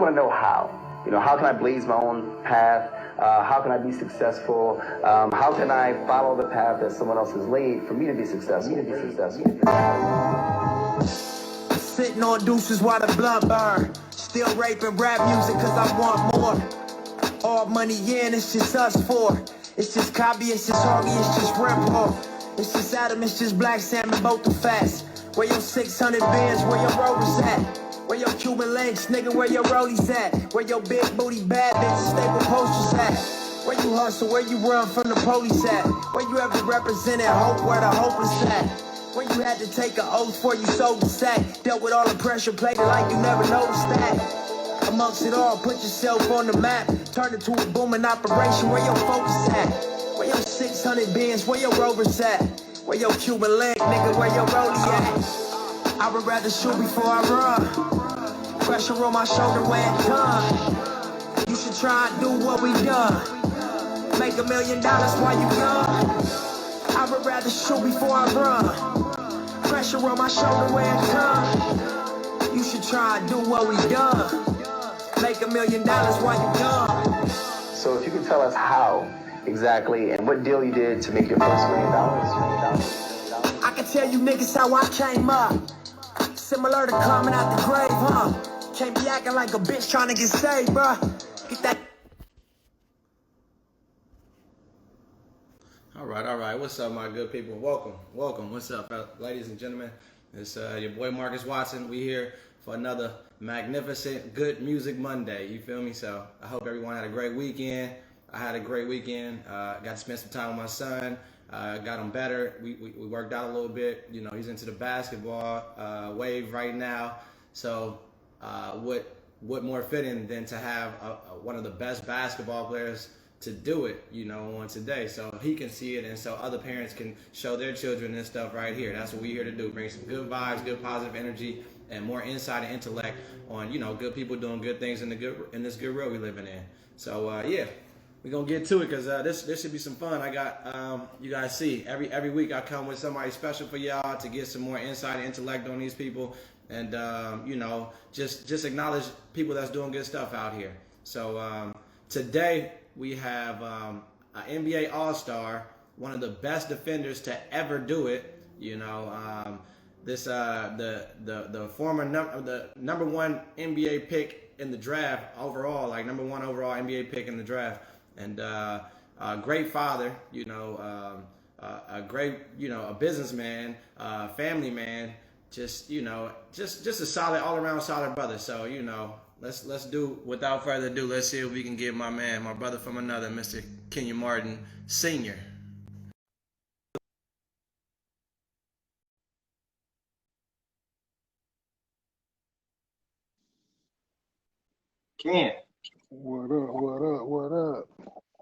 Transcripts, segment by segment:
want to know how. You know, how can I blaze my own path? How can I be successful? How can I follow the path that someone else has laid for me to be successful? Sitting on deuces while the blunt burn. Still raping rap music cause I want more. All money in, it's just us four. It's just Cobby, it's just Hoggy, it's just Rimpo. It's just Adam, it's just Black Salmon, both the fast. Where your 600 bands, where your rovers at? Where your Cuban links, nigga, where your rollies at? Where your big booty bad bitches stay with posters at? Where you hustle, where you run from the police at? Where you ever represented hope, where the hopeless at? Where you had to take an oath before you sold the sack? Dealt with all the pressure, played it like you never noticed that. Amongst it all, put yourself on the map. Turn it to a booming operation, where your focus at? Where your 600 bins, where your rovers at? Where your Cuban link, nigga, where your rollie at? I would rather shoot before I run. Pressure on my shoulder when it's done. You should try and do what we done. Make $1 million while you young. I would rather shoot before I run. Pressure on my shoulder when it's done. You should try and do what we done. Make $1 million while you young. So if you could tell us how exactly and what deal you did to make your first $1 million. I can tell you niggas how I came up. Similar to climbing out the grave, huh? Can't be acting like a bitch trying to get saved, bruh. Get that. All right. What's up, my good people? Welcome. What's up, ladies and gentlemen? It's your boy Marcus Watson. We here for another magnificent good music Monday. You feel me? So I hope everyone had a great weekend. I had a great weekend. Got to spend some time with my son. Got him better. We worked out a little bit. You know, he's into the basketball wave right now. So what more fitting than to have one of the best basketball players to do it, you know, on today, so he can see it and so other parents can show their children this stuff right here. That's what we're here to do, bring some good vibes, good positive energy, and more insight and intellect on, you know, good people doing good things in this good world we living in. So yeah, we're gonna get to it because this should be some fun. I got you guys see every week I come with somebody special for y'all to get some more insight and intellect on these people, and you know, just acknowledge people that's doing good stuff out here. So today we have an NBA All-Star, one of the best defenders to ever do it. You know, the former number one NBA pick in the draft overall, like number one overall NBA pick in the draft, and a great father. You know, a great, you know, a businessman, family man. Just, you know, just a solid, all around solid brother. So, you know, let's do, without further ado, let's see if we can get my man, my brother from another, Mr. Kenyon Martin Sr. Ken. What up?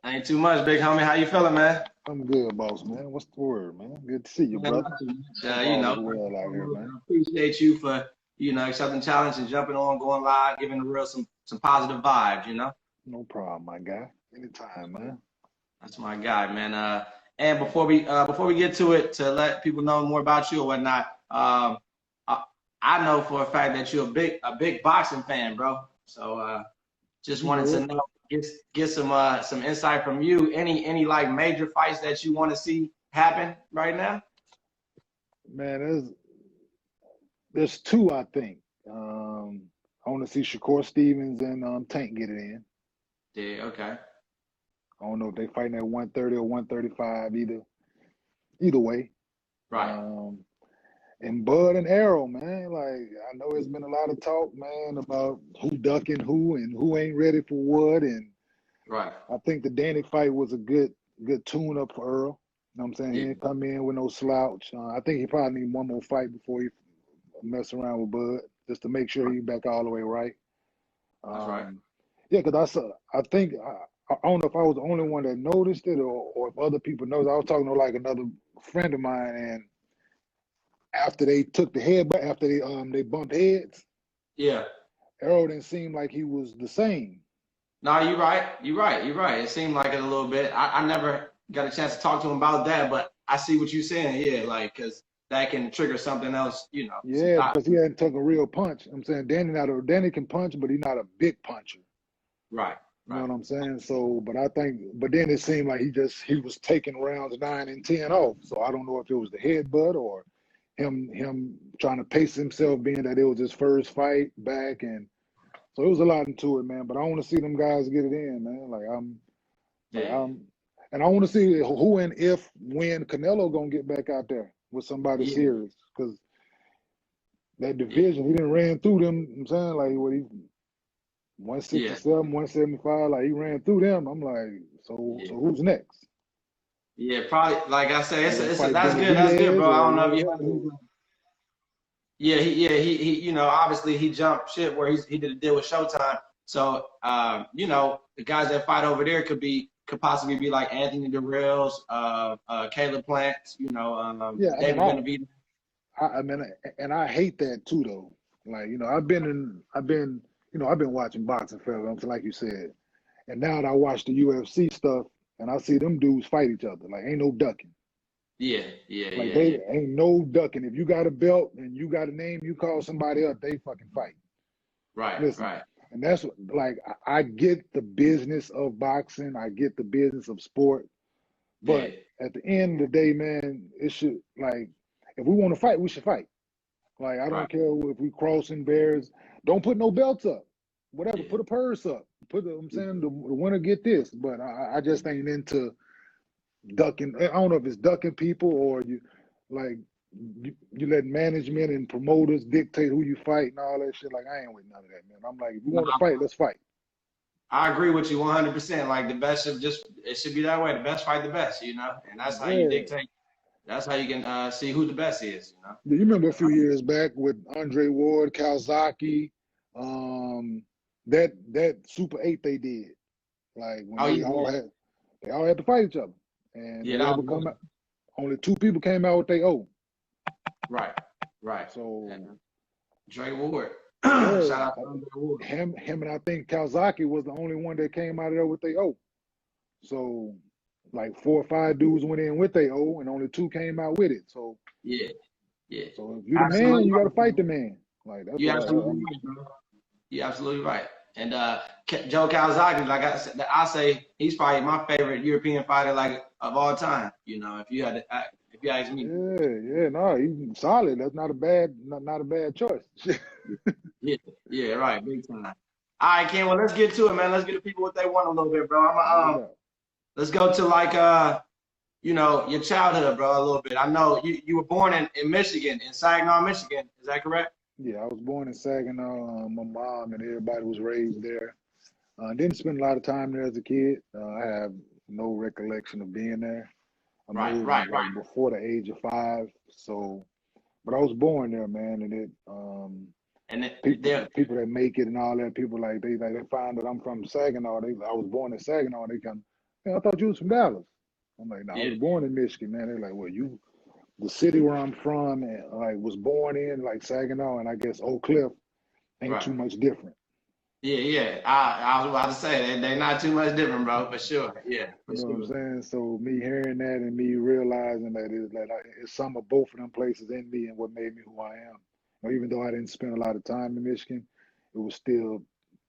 Ain't too much, big homie. How you feeling, man? I'm good, boss, man. What's the word, man? Good to see you, brother. You know, well out here, man. I appreciate you for, you know, accepting challenge and jumping on, going live, giving the real some positive vibes, you know? No problem, my guy. Anytime, man. That's my guy, man. And before we get to it, to let people know more about you or whatnot, I know for a fact that you're a big boxing fan, bro. So just wanted to know, get some insight from you. Any like major fights that you want to see happen right now? Man, there's two, I think. I want to see Shakur Stevens and Tank get it in. Yeah, okay. I don't know if they fighting at 130 or 135, either way. Right. And Bud and Arrow, man. Like, I know there's been a lot of talk, man, about who ducking who and who ain't ready for what. And right. I think the Danny fight was a good tune-up for Earl. You know what I'm saying? Yeah. He didn't come in with no slouch. I think he probably need one more fight before he mess around with Bud, just to make sure he's back all the way right. That's right. Yeah, because I think, I don't know if I was the only one that noticed it or if other people noticed. I was talking to like another friend of mine, and after they took the head, but after they bumped heads, yeah, Errol didn't seem like he was the same. No, you're right. It seemed like it a little bit. I never got a chance to talk to him about that, but I see what you're saying. Yeah, like, because that can trigger something else, you know, some Yeah, thought. because he hadn't took a real punch. I'm saying Danny can punch, but he's not a big puncher. Right, You know right. what I'm saying? So, but then it seemed like he was taking rounds 9 and 10 off. So I don't know if it was the headbutt or him trying to pace himself, being that it was his first fight back, and so it was a lot into it, man. But I want to see them guys get it in, man. Yeah, And I want to see who and if when Canelo gonna get back out there with somebody yeah, serious, because that yeah, division he didn't ran through them. I'm saying like what he yeah, 167, 175, like he ran through them. I'm like, so yeah. who's next? Yeah, probably. Like I said, They gonna fight that's good. That's good, Benavidez bro. I or don't know if you what? heard. He, you know, obviously he jumped ship where he did a deal with Showtime. So, you know, the guys that fight over there could possibly be like Anthony DeRills, Caleb Plant, you know, Yeah, I mean, David Benavidez. I mean, and I hate that too, though. Like, I've been watching boxing forever, like you said, and now that I watch the UFC stuff and I see them dudes fight each other, like ain't no ducking. Yeah, yeah, Like yeah, yeah. they ain't no ducking. If you got a belt and you got a name, you call somebody up, they fucking fight. Right, Listen, right. and that's what, like I get the business of boxing, I get the business of sport, Yeah, but at the end of the day, man, it should like if we want to fight, we should fight. Like I right. don't care if we crossing bears. Don't put no belts up. Whatever. Yeah, Put a purse up. I'm saying the winner get this. But I just ain't into ducking. I don't know if it's ducking people or like you let management and promoters dictate who you fight and all that shit. Like I ain't with none of that, man. I'm like, if you no, want to fight, let's fight. I agree with you 100%. Like the best it should be that way. The best fight the best, you know, and that's how you Yeah. dictate. That's how you can see who the best is, you know. You remember a few years back with Andre Ward, Kawasaki, um, that Super 8 they did. Like when Oh yeah, they all had to fight each other, and yeah, that whoever was come good. out, only two people came out with their O. Right, right. So And Dre Ward. yeah, Shout out to Andre Ward. him, and I think Kawasaki was the only one that came out of there with their O. So like 4 or 5 dudes went in with their O, and only two came out with it. So Yeah, yeah. if you the man, Absolutely you got to right, fight bro. the man. Like that's You what absolutely right, bro. You absolutely right. And Joe Calzaghe, like I said, I say he's probably my favorite European fighter, like of all time. You know, if you ask me. yeah, no, he's solid. That's not a bad choice. Yeah, yeah, right, big time. All right, Ken. Well, let's get to it, man. Let's get the people what they want a little bit, bro. No doubt. Let's go to like you know, your childhood, bro, a little bit. I know you were born in Michigan, in Saginaw, Michigan. Is that correct? Yeah, I was born in Saginaw. My mom and everybody was raised there. Didn't spend a lot of time there as a kid. I have no recollection of being there. I Right, moved right, right. like before the age of 5. So, but I was born there, man, and And people that make it and all that, people they find that I'm from Saginaw. I was born in Saginaw. They come, "Hey, I thought you was from Dallas." I'm like, "No, I yeah, was born in Michigan, man." They're like, "Well, the city where I'm from, and like was born in like Saginaw, and I guess Oak Cliff ain't right. too much different." Yeah, yeah. I was about to say they're not too much different, bro, for sure. Yeah, for You know what I'm sure. saying? So me hearing that and me realizing that it's some of both of them places in me and what made me who I am. Even though I didn't spend a lot of time in Michigan, it was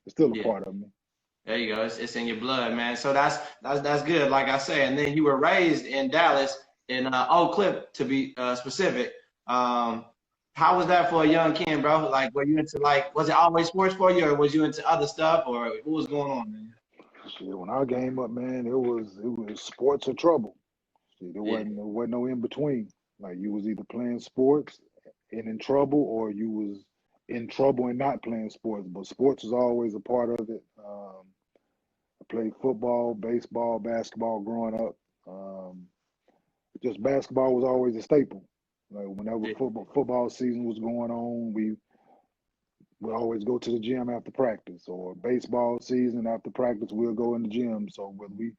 it's still a Yeah. part of me. There you go. It's in your blood, man. So that's good. Like I say, and then you were raised in Dallas, in Oak Cliff to be specific. How was that for a young kid, bro? Like, were you into like, was it always sports for you, or was you into other stuff, or what was going on, man? Shit, when I came up, man, it was sports or trouble. Shit, Yeah, there wasn't no in between. Like you was either playing sports and in trouble, or you was in trouble and not playing sports. But sports was always a part of it. I played football, baseball, basketball growing up. Um, just basketball was always a staple. Like whenever yeah, football season was going on, we would always go to the gym after practice, or baseball season after practice, we'll go in the gym. So whether we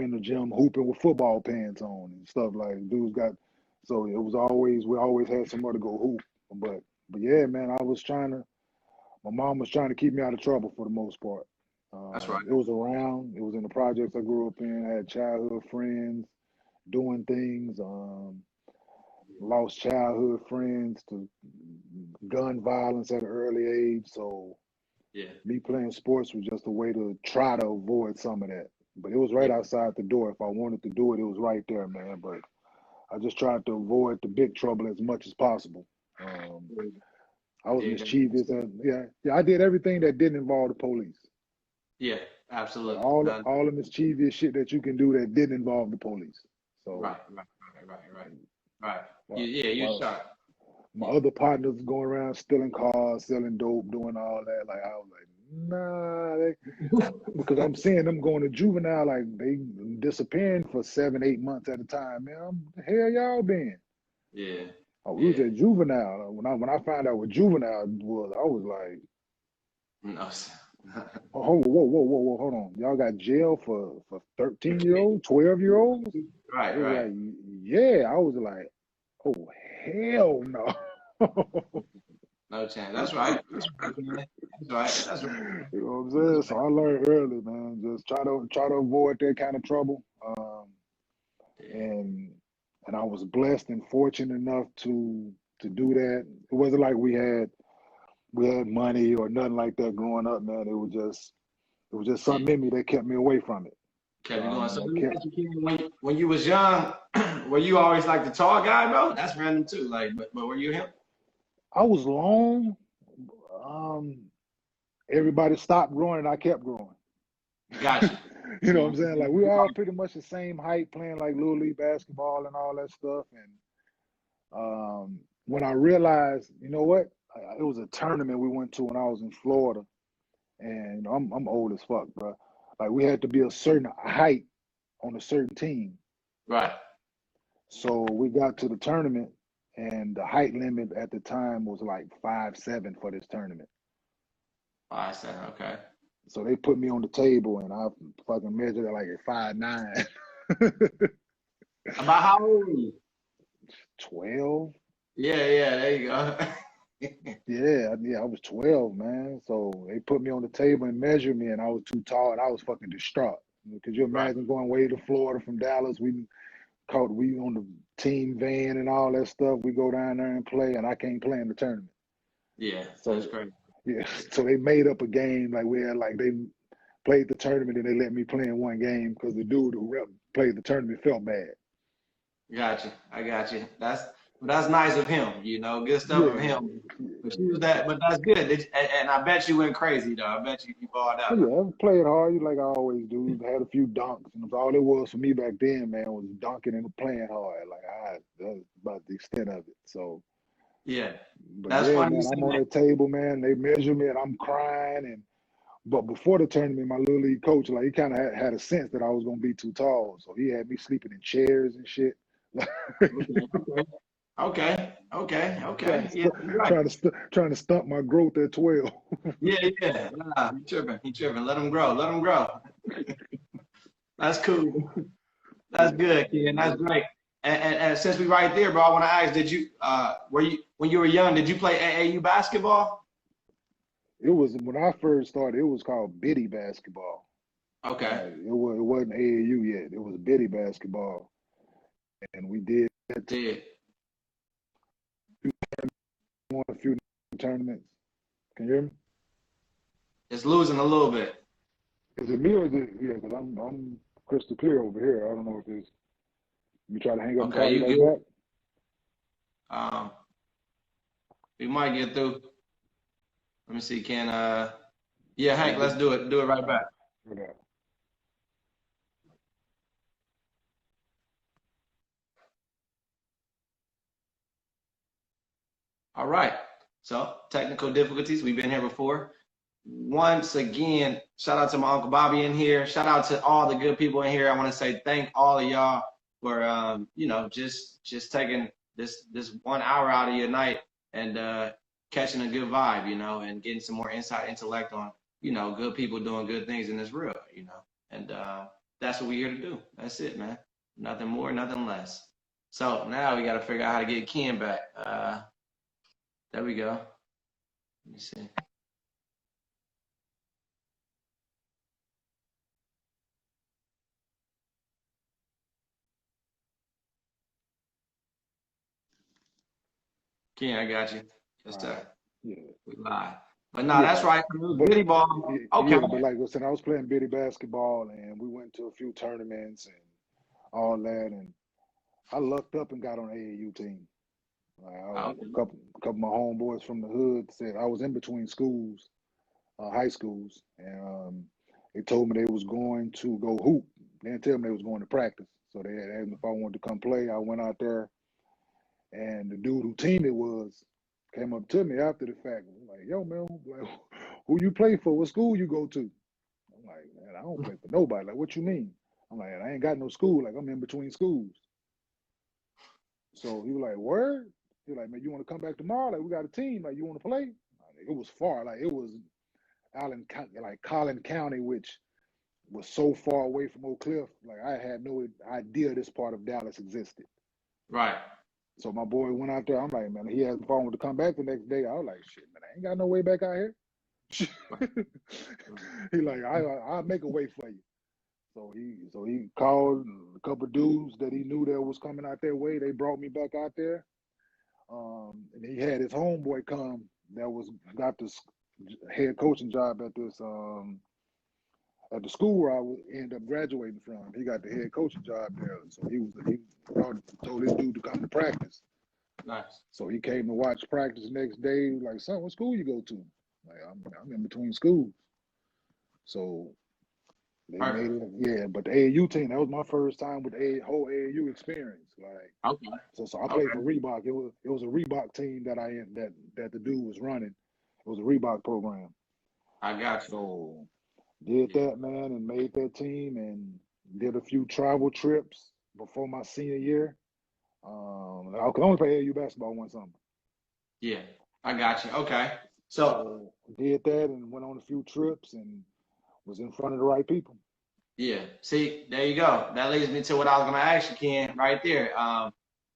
in the gym hooping with football pants on and stuff like dudes got. So it was always we always had somewhere to go hoop. But yeah, man, my mom was trying to keep me out of trouble for the most part. that's right. It was around. It was in the projects I grew up in. I had childhood friends doing things. lost childhood friends to gun violence at an early age. So Yeah. me playing sports was just a way to try to avoid some of that. But it was right Yeah. outside the door. If I wanted to do it, it was right there, man. But I just tried to avoid the big trouble as much as possible. Um, I was Yeah. mischievous, and yeah, I did everything that didn't involve the police. Yeah. Like Absolutely. all No, all the mischievous shit that you can do that didn't involve the police. So right. my, Yeah, you my, shot. my Yeah. other partners going around stealing cars, selling dope, doing all that. Like I was like, nah, because I'm seeing them going to juvenile, like they disappearing for 7, 8 months at a time. Man, the hell y'all been? Yeah. Oh, we was Yeah. at juvenile. When I found out what juvenile was, I was like, No. oh, whoa, hold on. Y'all got jail for 13-year-olds, 12-year-olds? They Right, was right. like, yeah. I was like, oh hell no. No chance. That's right. That's right, man. That's right. That's right. You know what I'm saying? That's So right. I learned early, man. Just try to avoid that kind of trouble. Yeah. And I was blessed and fortunate enough to do that. It wasn't like we had money or nothing like that growing up, man. It was just Yeah. something in me that kept me away from it. Kept you going. So I let me kept ask you, Ken, when you was young, were you always like the tall guy, bro? That's random too. Like, but were you him? I was long. Um, Everybody stopped growing and I kept growing. Gotcha. You know what Mhm. I'm saying? Like we all pretty much the same height playing like little league basketball and all that stuff. And when I realized, you know what? It was a tournament we went to when I was in Florida, and I'm old as fuck, bro. Like we had to be a certain height on a certain team. Right. So we got to the tournament, and the height limit at the time was like 5'7" for this tournament. I said, okay. So they put me on the table, and I fucking measured it like at 5'9". About how old were you? 12. Yeah, there you go. Yeah, I was 12, man. So they put me on the table and measured me, and I was too tall, and I was fucking distraught. Could you Right. imagine going way to Florida from Dallas? We on the team van and all that stuff. We go down there and play, and I can't play in the tournament. Yeah, that's So great. yeah, so they made up a game like we had like they played the tournament and they let me play in one game because the dude who played the tournament felt bad. Got you. I got you. That's nice of him. Good stuff of Yeah, him. But she was that. But that's good. And I bet you went crazy though. I bet you balled but out. yeah, I played hard like I always do. Had a few dunks, and all it was for me back then, man, was dunking and playing hard. Like that's about the extent of it. So, Yeah, but that's yeah, funny you man, say I'm on that. that table, man. They measure me, and I'm crying. But before the tournament, my little league coach, like he kind of had a sense that I was gonna be too tall, so he had me sleeping in chairs and shit. Okay. trying to Yeah, stu- you're right. trying to stunt my growth at 12. Yeah. Nah, he tripping. He tripping. Let him grow. Let him grow. That's cool. That's Yeah, good, kid. man. That's great. And since we right there, bro, I want to ask: did you were you when you were young? Did you play AAU basketball? It was when I first started. It was called biddy basketball. Okay. Like it wasn't AAU yet. It was biddy basketball, and we did Yeah. won a few tournaments. Can you hear me? It's losing a little bit. Is it me or is it? Yeah, because I'm crystal clear over here. I don't know if it's. You try to hang up and Okay, call me you right good. back. Um, we might get through. Let me see. Yeah, Yeah, Hank, let's do it. Do it right all right. back. Hold up. All right. So technical difficulties. We've been here before. Once again, shout out to my Uncle Bobby in here. Shout out to all the good people in here. I want to say thank all of y'all for just taking this 1 hour out of your night and catching a good vibe, and getting some more inside intellect on, good people doing good things in this real. And that's what we're here to do. That's it, man. Nothing more, nothing less. So now we got to figure out how to get Ken back. There we go. Let me see. Ken, I got you. Yes, All sir. right. Yeah. We live. But no, Yeah. that's right. But Biddy ball. Okay. yeah, but like I said, I was playing bitty basketball and we went to a few tournaments and all that, and I lucked up and got on the AAU team. Okay. A couple of my homeboys from the hood said I was in between schools, high schools, and they told me they was going to go hoop. They didn't tell me they was going to practice. So they had asked me if I wanted to come play. I went out there, and the dude who team it was came up to me after the fact, like, "Yo, man, like, who you play for? What school you go to?" I'm like, "Man, I don't play for nobody." Like, "What you mean?" I'm like, "I ain't got no school. Like, I'm in between schools." So he was like, "Word?" He was like, "Man, you want to come back tomorrow? Like, we got a team. Like, you want to play?" Like, it was far. Like, it was Allen County, like Collin County, which was so far away from Oak Cliff. Like, I had no idea this part of Dallas existed. Right. So my boy went out there. I'm like, man, he asked if I wanted to come back the next day. I was like, shit, man, I ain't got no way back out here. He like, I'll make a way for you. So he called a couple of dudes that he knew that was coming out their way. They brought me back out there. And he had his homeboy come that got this head coaching job at the school where I would end up graduating from. He got the head coaching job there. So he told this dude to come to practice. Nice. So he came to watch practice the next day. Like, "Son, what school you go to?" Like, I'm in between schools. So they made Perfect. it. Yeah, but the AAU team, that was my first time with the whole AAU experience. Like, Okay. so I played Okay. for Reebok. It was a Reebok team that the dude was running. It was a Reebok program. I got you. So did Yeah. that, man, and made that team and did a few travel trips before my senior year. I could only play AAU basketball one summer. Yeah. I got you. Okay. So So did that and went on a few trips and was in front of the right people. yeah. See, there you go. That leads me to what I was gonna ask you, Ken, right there.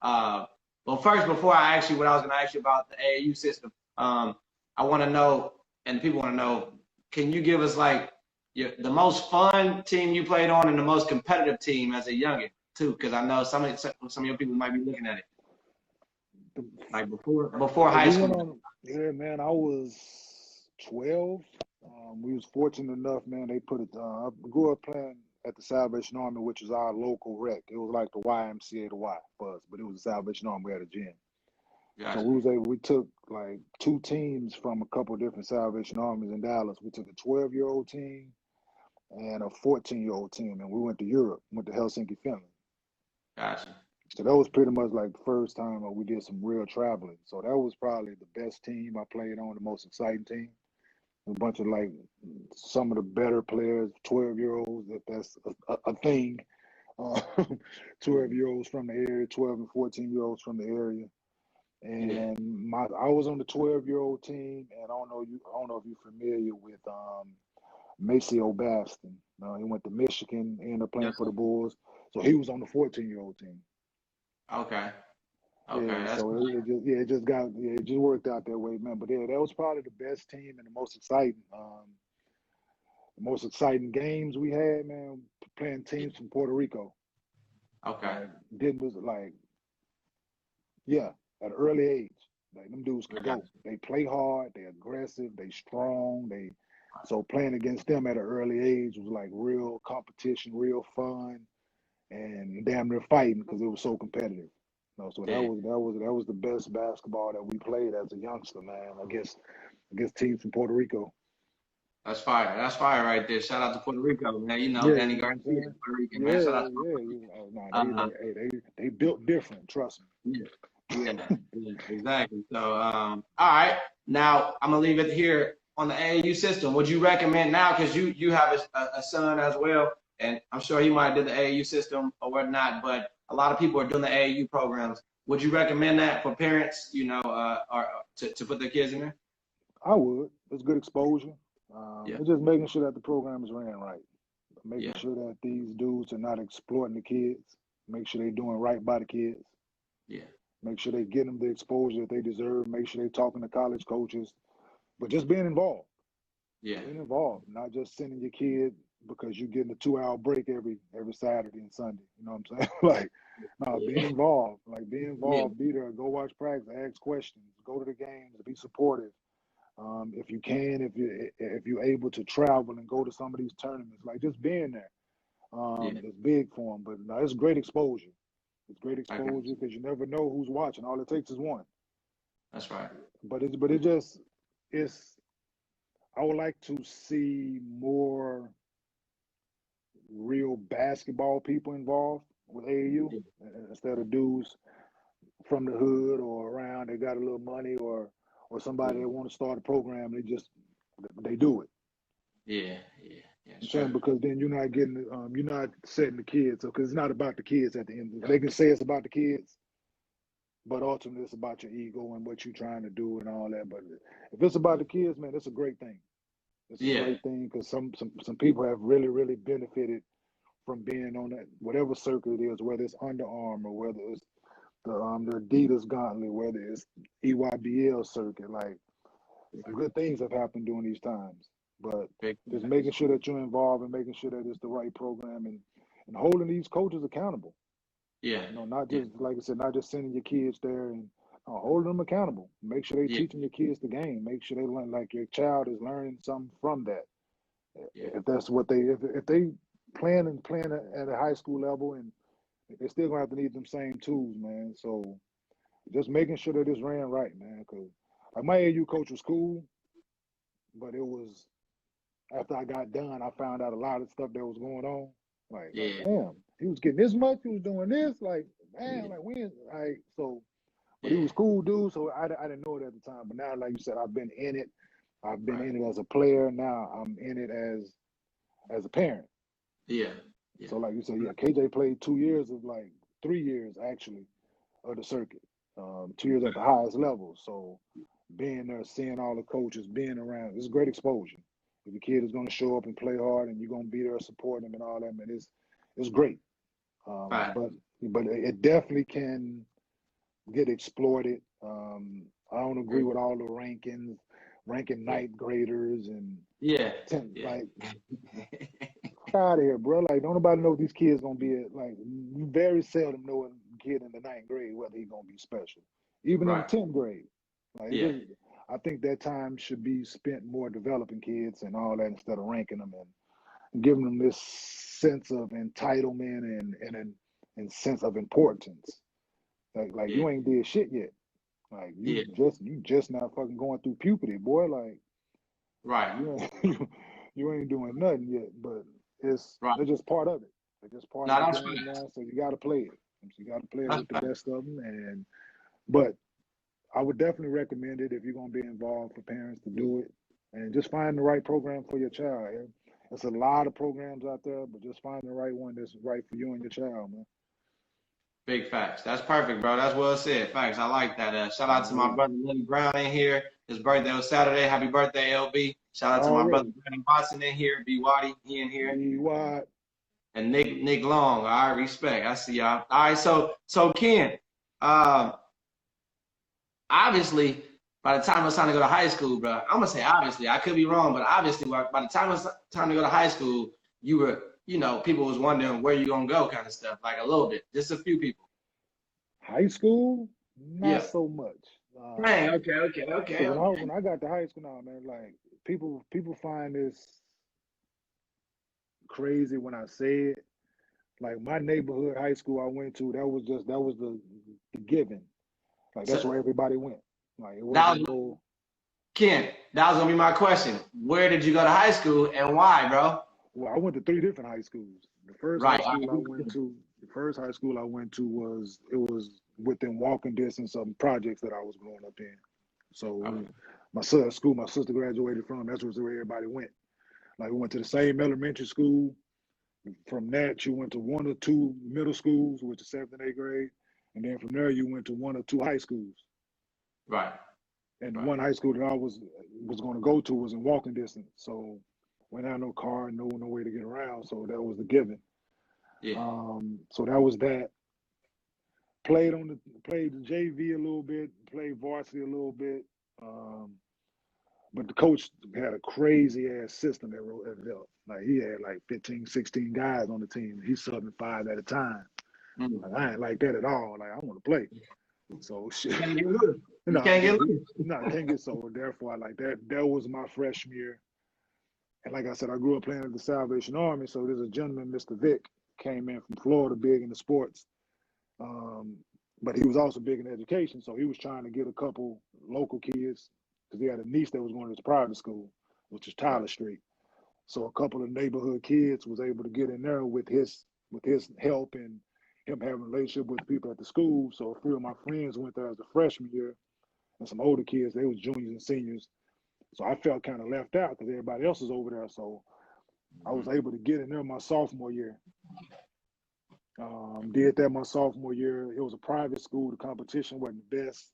Well, first, before I ask you what I was gonna ask you about the AAU system, I want to know, and people want to know, can you give us like the most fun team you played on and the most competitive team as a youngin too? Because I know some of your people might be looking at it like before high We went school. on, yeah, man. I was 12. We was fortunate enough, man. They put it. I grew up playing at the Salvation Army, which is our local rec. It was like the YMCA to Y for us, but it was the Salvation Army. We had a gym. So Gotcha. we took like two teams from a couple of different Salvation Armies in Dallas. We took a 12-year-old team and a 14-year-old team, and we went to Europe, went to Helsinki, Finland. Gotcha. So that was pretty much like the first time we did some real traveling. So that was probably the best team I played on, the most exciting team. A bunch of like some of the better players, 12-year-olds, if that's a thing. Uh, 12-year-olds from the area, 12 and 14-year-olds from the area. Yeah. And I was on the 12-year-old team, and I don't know if you're familiar with Maceo Baston. He went to Michigan, ended up playing Yes, for sir. the Bulls. So he was on the 14-year-old team. Okay. Okay. Yeah, That's so it just worked out that way, man. But yeah, that was probably the best team and the most exciting games we had, man. Playing teams from Puerto Rico, okay. like did was like yeah, at an early age, like them dudes I can got go. They play hard, they aggressive, they strong. So playing against them at an early age was like real competition, real fun, and damn near fighting because it was so competitive. So you. Yeah. that was the best basketball that we played as a youngster, man. Against teams from Puerto Rico. That's fire. That's fire right there. Shout out to Puerto Rico, man. You know, Yeah, Danny you know what I'm Garcia, saying? Puerto Rican, man. Shout out to Yeah. Nah, Puerto Rico. they built different. Trust Yeah, yeah, yeah, exactly. So, all right. Now I'm gonna leave it here on the AAU system. Would you recommend now, because you have a son as well, and I'm sure he might do the AAU system or whatnot, but a lot of people are doing the AAU programs. Would you recommend that for parents, or to put their kids in there? I would. It's good exposure. Yeah, It's just making sure that the program is ran right. Making yeah, sure that these dudes are not exploiting the kids. Make sure they're doing right by the kids. yeah, Make sure they get them the exposure that they deserve. Make sure they're talking to college coaches, but just being involved. yeah, Being involved, not just sending your kid. because you're getting a 2 hour break every Saturday and Sunday. You know what I'm saying? Like, no, be involved. Like, be Yeah. involved. Be there. Go watch practice. Ask questions. Go to the games. Be supportive. If you can, if you're able to travel and go to some of these tournaments, like just being there, Yeah. is big for them. But no, it's great exposure. It's great I got exposure you. because you never know who's watching. All it takes is one. That's right. But it just it's. I would like to see more real basketball people involved with AAU Yeah. instead of dudes from the hood or around. They got a little money or somebody Yeah. that want to start a program. They do it. Yeah. Yeah. Yeah. I'm It's saying true. because then you're not setting the kids up because it's not about the kids at the end. They can say it's about the kids, but ultimately it's about your ego and what you're trying to do and all that. But if it's about the kids, man, it's a great thing. It's a Yeah. great thing because some people have really benefited from being on that whatever circuit it is, whether it's Under Armour, whether it's the Adidas Gauntlet, whether it's EYBL circuit. Like some good things have happened during these times. But Big just facts. making sure that you're involved and making sure that it's the right program and holding these coaches accountable. Yeah. You know, not Yeah. just like I said, not just sending your kids there and holding them accountable. Make sure they Yeah. teaching your kids the game. Make sure they learn like your child is learning something from that. Yeah. If that's what if they playing at a high school level and they're still gonna have to need them same tools, man. So just making sure that it's ran right, man. Cause like my AU coach was cool, but it was after I got done, I found out a lot of stuff that was going on. Like Yeah. damn, he was getting this much, he was doing this. Like man, Yeah. like when, like so. But he Yeah. was cool, dude. So I didn't know it at the time. But now, like you said, I've been in it. I've been Right. in it as a player. Now I'm in it as a parent. Yeah. Yeah. So like you said, yeah, KJ played 2 years of 3 years actually of the circuit. 2 years at the highest level. So being there, seeing all the coaches, being around, it's great exposure. If the kid is going to show up and play hard, and you're going to be there supporting him and all that, man, it's great. Right. But it definitely can get exploited. I don't agree with all the ranking Yeah. ninth graders and Yeah. 10 Yeah. like out of here, bro. Like don't nobody know if these kids gonna be like you very seldom know a kid in the ninth grade whether he's gonna be special. Even in the Right. 10th grade. Like it Yeah. just I think that time should be spent more developing kids and all that instead of ranking them and giving them this sense of entitlement and sense of importance. Like Yeah. you ain't did shit yet. Like Yeah. you just not fucking going through puberty, boy. Like Right. you ain't you ain't doing nothing yet. But Right. it's just part of it. It's just part No, of the that's game facts. now. So you got to play it. So you got to play it That's with the facts. best of them. But I would definitely recommend it if you're gonna be involved for parents to do it and just find the right program for your child. There's a lot of programs out there, but just find the right one that's right for you and your child, man. Big facts. That's perfect, bro. That's well said. Facts. I like that. Shout out to my Already, brother Lenny Brown in here. His birthday was Saturday. Happy birthday, LB. Shout out to my brother already. Brandon Watson in here. B Waddy, he in here. Be wide. And Nick Long. All right, respect. I see y'all. All right, so Ken, um, obviously, by the time it's time to go to high school, bro, I'm gonna say obviously, I could be wrong, but obviously, by the time it's time to go to high school, you were, people was wondering where you gonna go, kind of stuff, like a little bit, just a few people. High school, not Yeah. so much. Dang. Okay. Okay. So Okay. when Okay. I got to high school now, man, like people find this crazy when I say it. Like my neighborhood high school I went to, that was the given. Like that's So where everybody went. Like it that wasn't was no. Ken. That was gonna be my question. Where did you go to high school and why, bro? Well, I went to three different high schools. Right. All right. The first high school I went to was within walking distance of projects that I was growing up in. So it Okay. was my sister graduated from. That's where everybody went. Like we went to the same elementary school. From that, you went to one or two middle schools, which is seventh and eighth grade, and then from there you went to one or two high schools. Right. And the Right. one high school that I was going to go to was in walking distance, so we had no car, no way to get around, so that was the given. Yeah. So that was that. Played the JV a little bit, played varsity a little bit. Um, But the coach had a crazy ass system that wrote it up. Like he had like 15, 16 guys on the team. He's subbing 5 at a time. Like, I ain't like that at all. Like I want to play. So shit. You can't get loose. You No, can't get loose. no, I can't get so. Therefore, like that was my freshman year. And like I said, I grew up playing at the Salvation Army. So there's a gentleman, Mr. Vick, came in from Florida, big into sports. But he was also big in education. So he was trying to get a couple local kids, because he had a niece that was going to his private school, which is Tyler Street. So a couple of neighborhood kids was able to get in there with his help and him having a relationship with people at the school. So a few of my friends went there as a freshman year, and some older kids, they was juniors and seniors. So I felt kind of left out because everybody else was over there. So I was able to get in there my sophomore year. Did that my sophomore year. It was a private school. The competition wasn't the best.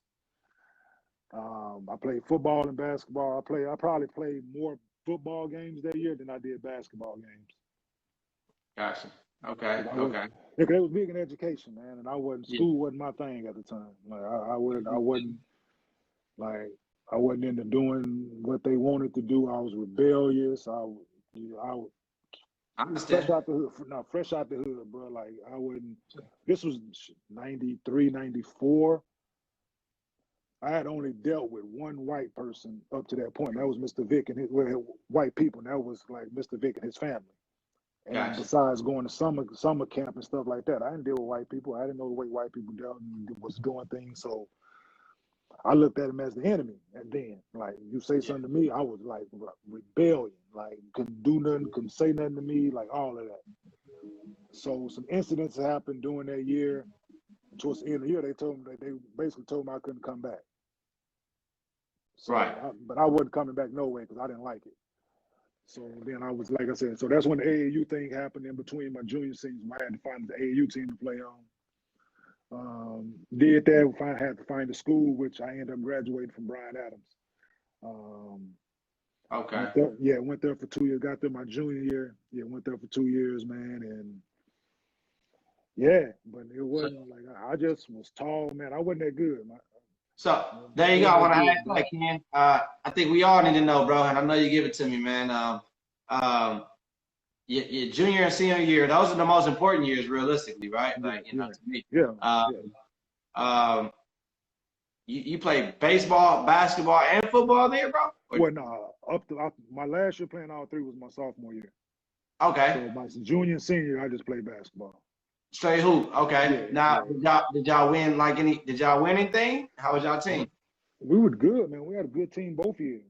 I played football and basketball. I probably played more football games that year than I did basketball games. Gotcha. Okay. Yeah, they was big in education, man, and I wasn't. School wasn't my thing at the time. Like I wasn't into doing what they wanted to do. I was rebellious. I understand. Fresh out the hood, bro. Like I wouldn't. This was 93, 94. I had only dealt with one white person up to that point. That was Mr. Vick and white people. And that was like Mr. Vick and his family. And besides going to summer camp and stuff like that, I didn't deal with white people. I didn't know the way white people dealt and was doing things. So I looked at him as the enemy. And then, like, you say something to me, I was like rebellion. Like, couldn't do nothing, couldn't say nothing to me, like all of that. So some incidents happened during that year. Towards the end of the year, they basically told me I couldn't come back. So, but I wasn't coming back no way because I didn't like it. So then I was, like I said, so that's when the AAU thing happened in between my junior season. I had to find the AAU team to play on. Did that, had to find a school, which I ended up graduating from Bryan Adams. Went there for 2 years. Got there my junior year. Yeah, went there for 2 years, man. And yeah, but it wasn't like, I just was tall, man. I wasn't that good. So there you go. I want to ask that, Ken. I think we all need to know, bro, and I know you give it to me, man. Your junior and senior year, those are the most important years, realistically, right? Like, to me. You played baseball, basketball, and football there, bro? Well, no. My last year playing all three was my sophomore year. Okay. So my junior and senior year, I just played basketball. Straight hoop. Okay. Did y'all win did y'all win anything? How was y'all team? We were good, man. We had a good team both years.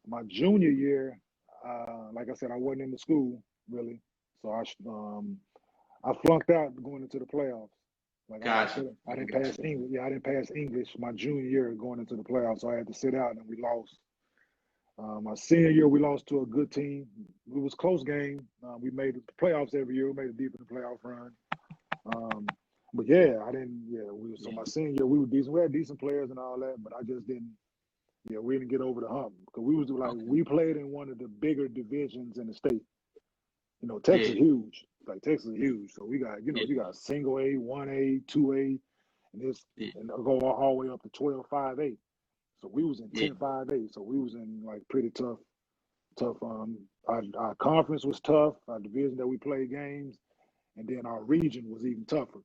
My junior year, like I said, I wasn't in the school really, so I flunked out going into the playoffs. Like gotcha. I didn't pass English. Yeah, I didn't pass English my junior year going into the playoffs, so I had to sit out and we lost. My senior year, we lost to a good team. It was a close game. We made the playoffs every year. We made it deep in the playoff run. But yeah, so my senior year, we were decent. We had decent players and all that, but I just didn't. Yeah, we didn't get over the hump because we played in one of the bigger divisions in the state. You know, Texas is huge. Like Texas is huge. So we got, you got single A, 1A, 2A, and go all the way up to 12, 5A. So we was in 10, 5A. So we was in like pretty tough. Our conference was tough. Our division that we played games, and then our region was even tougher.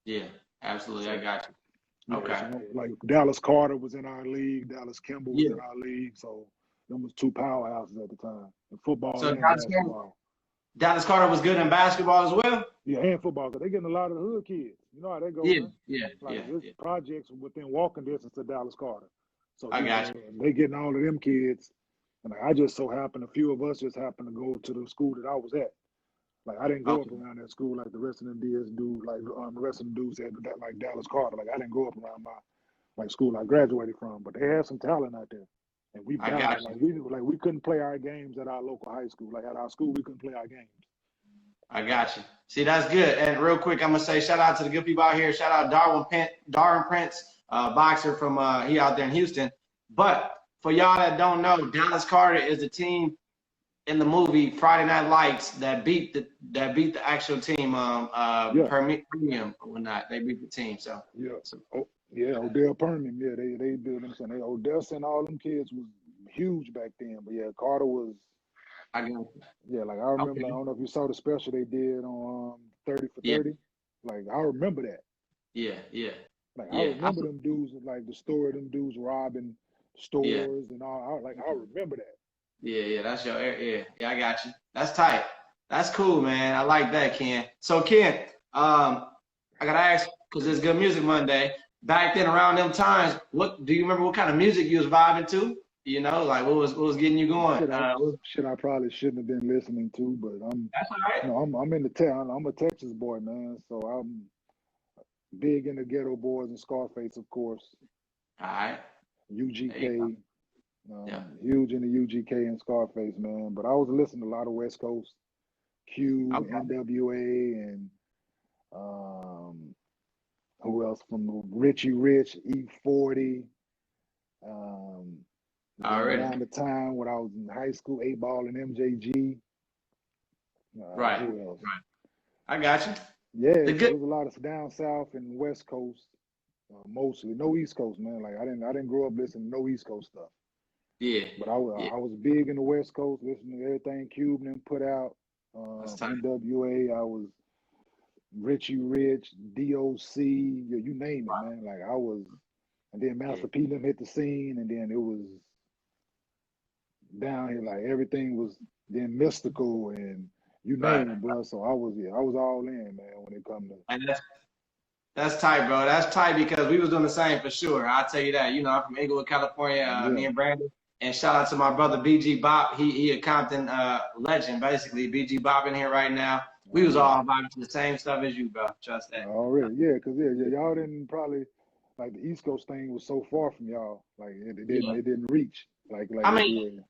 Yeah, absolutely. I got you. Okay. So, like Dallas Carter was in our league. Dallas Kimball was in our league. So them was two powerhouses at the time in football and basketball. Dallas Carter was good in basketball as well? Yeah, and football, because they're getting a lot of the hood kids. You know how they go. There's projects within walking distance to Dallas Carter. So I got you. They getting all of them kids. And I just so happened, a few of us just happened to go to the school that I was at. Like, I didn't grow up around that school like the rest of them the rest of the dudes at like Dallas Carter. Like, I didn't grow up around my school I graduated from. But they had some talent out there. And we balanced. We couldn't play our games at our local high school. Like, at our school, we couldn't play our games. I got you. See, that's good. And real quick, I'm going to say shout out to the good people out here. Shout out Darwin Prince, boxer from he out there in Houston. But for y'all that don't know, Dallas Carter is the team in the movie Friday Night Lights that beat the actual team Premium or whatnot. They beat the team. Odell Permian. Yeah, they built them. Odell sent all them kids was huge back then. But yeah, Carter was. I got Yeah, like I remember. okay. I don't know if you saw the special they did on 30 for Yeah, 30. Like I remember that. yeah, yeah, Like I yeah. remember them dudes, like the story, them dudes robbing Yeah, stores and all. I remember that. yeah. That's your yeah, yeah. I got you. That's tight. That's cool, man. I like that, Ken. So, Ken, I gotta ask because it's Good Music Monday. Back then, around them times, what do you remember? What kind of music you was vibing to? You know, like what was getting you going? Shit I probably shouldn't have been listening to, but That's all right. I'm in the town. I'm a Texas boy, man. So I'm big into Ghetto Boys and Scarface, of course. All right. There you go. UGK, Yeah. huge into UGK and Scarface, man. But I was listening to a lot of West Coast, Cube, Okay. NWA, and um, who else from Richie Rich, E40. Um, then Already. around the time when I was in high school, 8 Ball and MJG. Right. Who else? Right. I got you. Yeah, The so good. there's a lot of down south and West Coast, mostly. No East Coast, man. Like I didn't grow up listening to no East Coast stuff. Yeah. But I Yeah. was big in the West Coast, listening to everything Cuban put out. That's tight. NWA, I was Richie Rich, DOC, you name it, Right. man. Like I was, and then Yeah. Master P them hit the scene, and then it was down here, like everything was then mystical and you Right. name it, bro. So I was all in, man, when it come to. And that's tight, bro. That's tight because we was doing the same for sure. I'll tell you that. You know, I'm from Inglewood, California. Me Yeah. and Brandon. And shout out to my brother BG Bop. He a Compton legend, basically. BG Bop in here right now. We was all vibing to the same stuff as you, bro. Trust that. Already, yeah, cause y'all didn't probably like the East Coast thing was so far from y'all, like Yeah. it didn't reach like I it mean, did.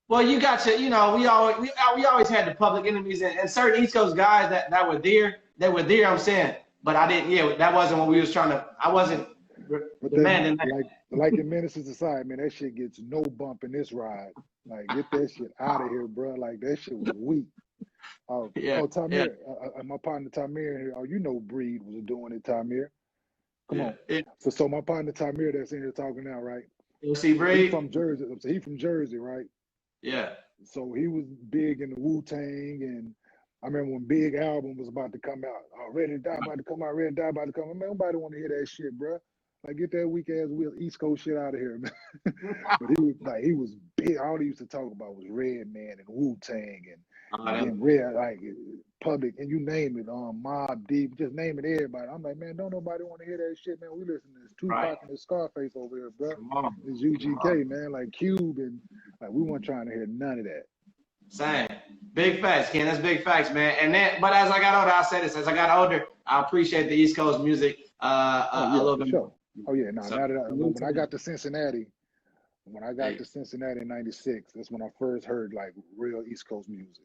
well, you got to, you know, we always had the public enemies and certain East Coast guys that were there. They were there. I'm saying, but I didn't. Yeah, that wasn't what we was trying to. I wasn't But then demanding that. like in Menace to Society, man, that shit gets no bump in this ride. Like get that shit out of here, bro. Like that shit was weak. Yeah, yeah, Tamir, my partner Tamir here. Oh, you know Breed was doing it, Tamir. Come yeah. on. So my partner Tamir that's in here talking now, right? You see, He Breed? from Jersey. So he from Jersey, right? Yeah. So he was big in the Wu-Tang, and I remember when Big album was about to come out, Ready to Die about to come out, Ready to Die about to come out. Man, nobody want to hear that shit, bro. Like get that weak ass East Coast shit out of here, man. But he was big. All he used to talk about was Redman and Wu-Tang and then Red like Public and you name it, Mob Deep, just name it everybody. I'm like, man, don't nobody want to hear that shit, man. We listen to this Right. Tupac and this Scarface over here, bro. Come on. This UGK, man, like Cube and like we weren't trying to hear none of that. Same. Big facts, Ken. That's big facts, man. And then, but as I got older, I said this. As I got older, I appreciate the East Coast music a little bit more. Sure. Oh yeah, no. So, Now that when I got to Cincinnati, in '96, that's when I first heard like real East Coast music,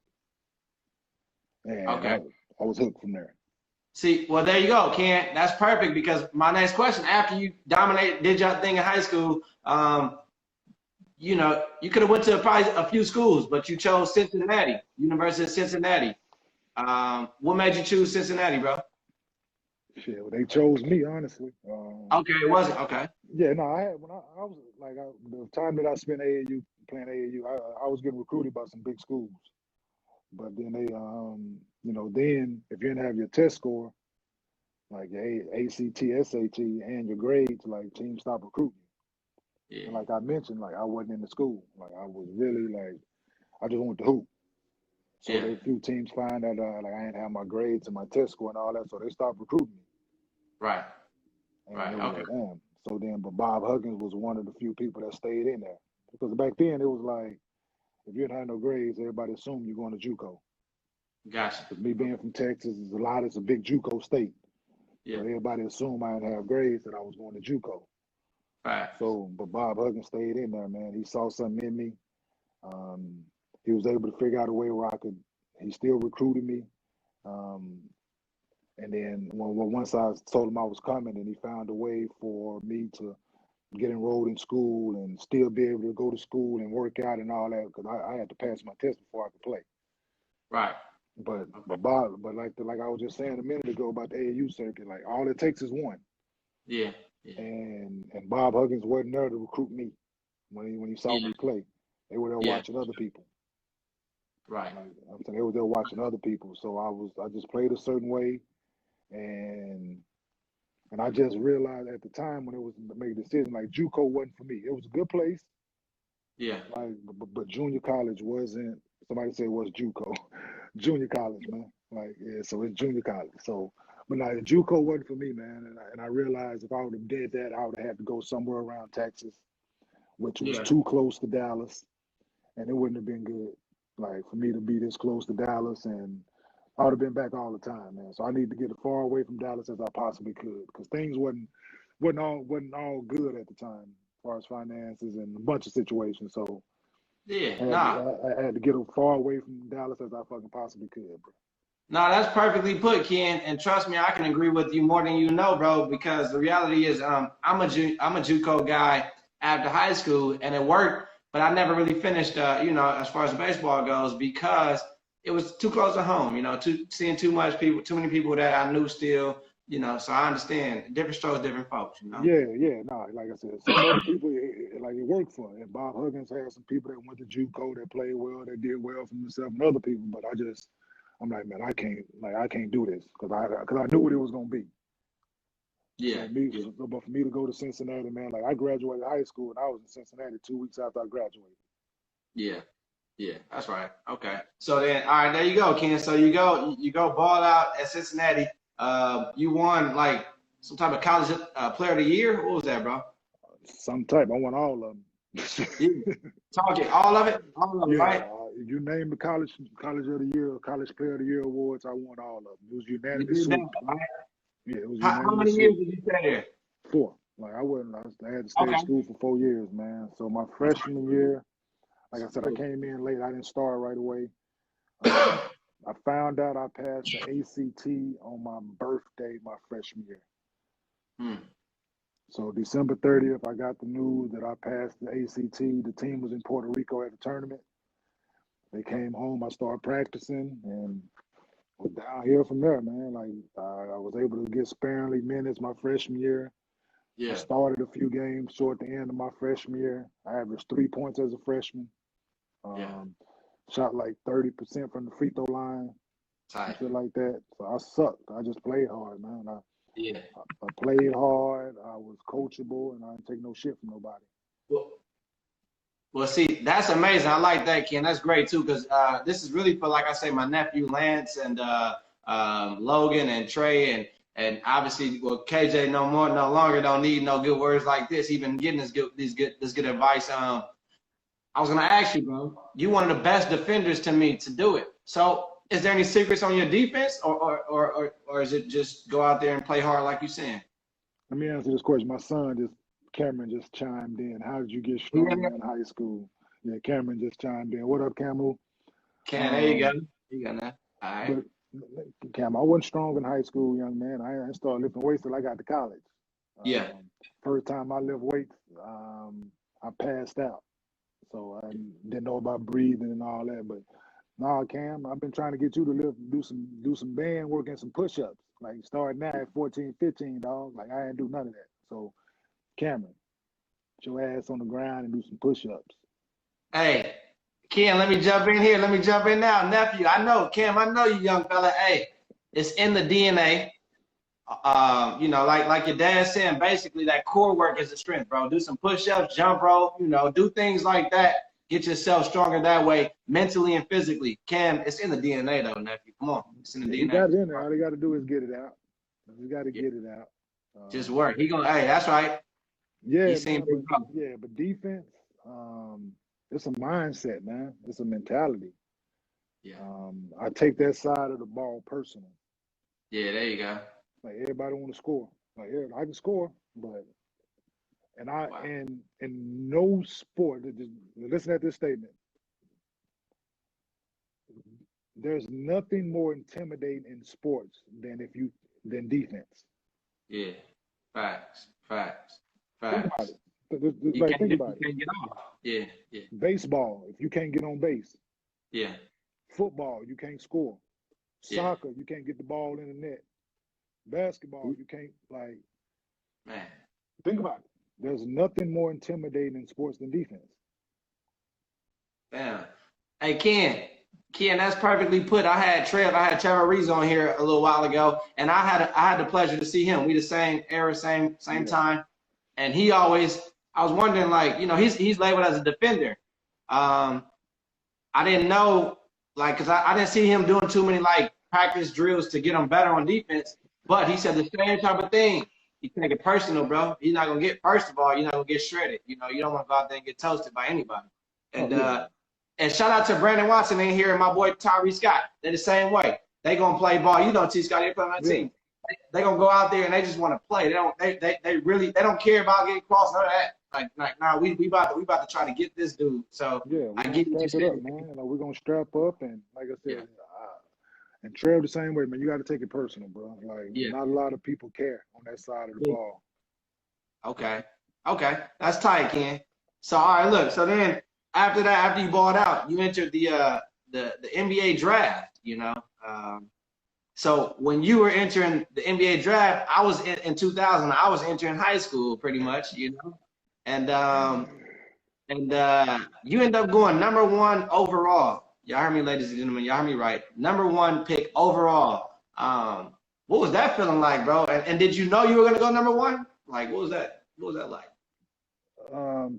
and okay. I was hooked from there. See, well, there you go, Ken. That's perfect because my next question, after you did your thing in high school, you know, you could have went to probably a few schools, but you chose Cincinnati, University of Cincinnati. What made you choose Cincinnati, bro? Shit, well, they chose me, honestly. Okay, it wasn't. Okay. Yeah, no, I had when I was like the time that I spent AAU playing AAU, I was getting recruited by some big schools, but then they you know, then if you didn't have your test score, like your ACT, SAT, and your grades, like teams stopped recruiting. Yeah. And like I mentioned, like I wasn't in the school. Like I was really like I just wanted to hoop. So a few teams find that like I didn't have my grades and my test score and all that, so they stopped recruiting me. Right. And Right. it was Okay. like, damn. So then, but Bob Huggins was one of the few people that stayed in there because back then it was like if you didn't have no grades, everybody assumed you're going to JUCO. Gotcha. Because me being from Texas, it's a big JUCO state. Yeah. So everybody assumed I didn't have grades that I was going to JUCO. Right. So, but Bob Huggins stayed in there, man. He saw something in me. He was able to figure out a way where he still recruited me. And then once I told him I was coming, and he found a way for me to get enrolled in school and still be able to go to school and work out and all that, because I had to pass my test before I could play. Right. But like I was just saying a minute ago about the AAU circuit, like all it takes is one. Yeah. And Bob Huggins wasn't there to recruit me when he saw me play. there Yeah. watching other people. Right. Like I'm saying, they were there watching other people. So I just played a certain way, and I just realized at the time when it was to make a decision, like JUCO wasn't for me. It was a good place, Yeah. like, but junior college wasn't. Somebody said it was JUCO, junior college, man. Like, yeah, so it's junior college. So, but now JUCO wasn't for me, man. And I realized if I would have did that, I would have had to go somewhere around Texas, which was Yeah. too close to Dallas, and it wouldn't have been good. Like for me to be this close to Dallas, and I would have been back all the time, man. So I need to get as far away from Dallas as I possibly could, because things wasn't all good at the time, as far as finances and a bunch of situations. So Yeah. I had Nah. to, I had to get as far away from Dallas as I fucking possibly could, bro. No, that's perfectly put, Ken. And trust me, I can agree with you more than you know, bro. Because the reality is, I'm a JUCO guy after high school, and it worked. But I never really finished, as far as baseball goes, because it was too close to home. Seeing too many people that I knew still. So I understand different strokes, different folks. Yeah, no, like I said, some other people like it worked for. And Bob Huggins had some people that went to JUCO that played well, that did well for themselves, and other people. But I'm like, man, I can't do this because I knew what it was gonna be. Yeah, yeah, But for me to go to Cincinnati, man, like I graduated high school and I was in Cincinnati 2 weeks after I graduated. yeah, yeah. That's right. Okay. So then, all right, there you go, Ken. So you go ball out at Cincinnati. You won like some type of college player of the year. What was that, bro? Some type. I won all of them. Yeah. Talking all of it, Yeah, right? you name the college of the year, college player of the year awards. I won all of them. It was You unanimous did that, sweep. right? Yeah, it was How many unanimous years sweep. did you stay there? 4. Like I had to stay Okay. at school for 4 years, man. So my freshman year, like I said, I came in late. I didn't start right away. I found out I passed the ACT on my birthday, my freshman year. Hmm. So December 30th, I got the news that I passed the ACT. The team was in Puerto Rico at the tournament. They came home. I started practicing and was down here from there, man. Like I was able to get sparingly minutes my freshman year. I Yeah, started a few games toward the end of my freshman year. I averaged 3 points as a freshman. yeah. Shot like 30% from the free throw line, and Tight. shit like that. So I sucked. I just played hard, man. Yeah. I played hard. I was coachable, and I didn't take no shit from nobody. Well, well, see, that's amazing. I like that, Ken. That's great too, because this is really for, like I say, my nephew Lance and Logan and Trey and obviously, well, KJ no longer don't need no good words like this. Even getting this good advice. I was gonna ask you, bro. You one of the best defenders to me to do it. So, is there any secrets on your defense, or is it just go out there and play hard like you saying? Let me answer this question. My son Cameron just chimed in. How did you get Yeah. stronger in high school? Yeah, Cameron just chimed in. What up, Campbell? Ken, there you go. Um, You got that. All right. but Cam, I wasn't strong in high school, young man. I didn't start lifting weights till I got to college. Yeah. First time I lift weights, I passed out. So I didn't know about breathing and all that. But nah, Cam, I've been trying to get you to do some band work and some push-ups. Like start now at 14, 15, dog. Like I didn't do none of that. So Cameron, put your ass on the ground and do some push-ups. Hey, Ken, let me jump in here. Let me jump in now, nephew. I know, Kim. I know you, young fella. Hey, it's in the DNA. Like your dad saying, basically that core work is a strength, bro. Do some push-ups, jump rope, do things like that. Get yourself stronger that way, mentally and physically. Cam, it's in the DNA though, nephew. Come on, it's in the Yeah, he DNA. got it in there. All he got to do is get it out. He got to Yeah, get it out. just work. Hey, that's right. Yeah, He seen man, big brother. but defense, it's a mindset, man. It's a mentality. Yeah, I take that side of the ball personal. yeah. There you go. Like everybody want to score. Like yeah, I can score, but Wow. in no sport. Just listen at this statement. There's nothing more intimidating in sports than defense. Yeah. Facts. Facts. Think about Facts. it. You Like can't think get about it. off. Yeah. Yeah. Baseball, if you can't get on base. Yeah. Football, you can't score. Yeah. Soccer, you can't get the ball in the net. Basketball, you can't Man. think about it. There's nothing more intimidating in sports than defense. Damn. Hey, Ken, that's perfectly put. I had Trevor Reeves on here a little while ago, and I had the pleasure to see him. We the same era, same Yeah. time, and I was wondering, like, he's labeled as a defender. Um, I didn't know, like, because I didn't see him doing too many like practice drills to get him better on defense. But he said the same type of thing. He take it personal, bro. He's not gonna get. First of all, you're not gonna get shredded. You don't want to go out there and get toasted by anybody. Oh And yeah. and shout out to Brandon Watson in here and my boy Tyree Scott. They're the same way. They gonna play ball. T. Scott, they play on that Yeah. team. They gonna go out there and they just want to play. They don't care about getting crossed, none of that. Nah, we about to try to get this dude. So Yeah, we're I gonna get what you strap it up, said. man. We're gonna strap up, and like I Yeah, said, and Trev the same way, man. You got to take it personal, bro. Like, yeah. not a lot of people care on that side of the ball. Okay. Okay. That's tight, Ken. So all right, look, so then after that, after you balled out, you entered the NBA draft, So when you were entering the NBA draft, I was in 2000, I was entering high school pretty much, And you end up going number one overall. Y'all heard me, ladies and gentlemen. Y'all heard me right. Number one pick overall. What was that feeling like, bro? And did you know you were gonna go number one? Like, what was that? What was that like?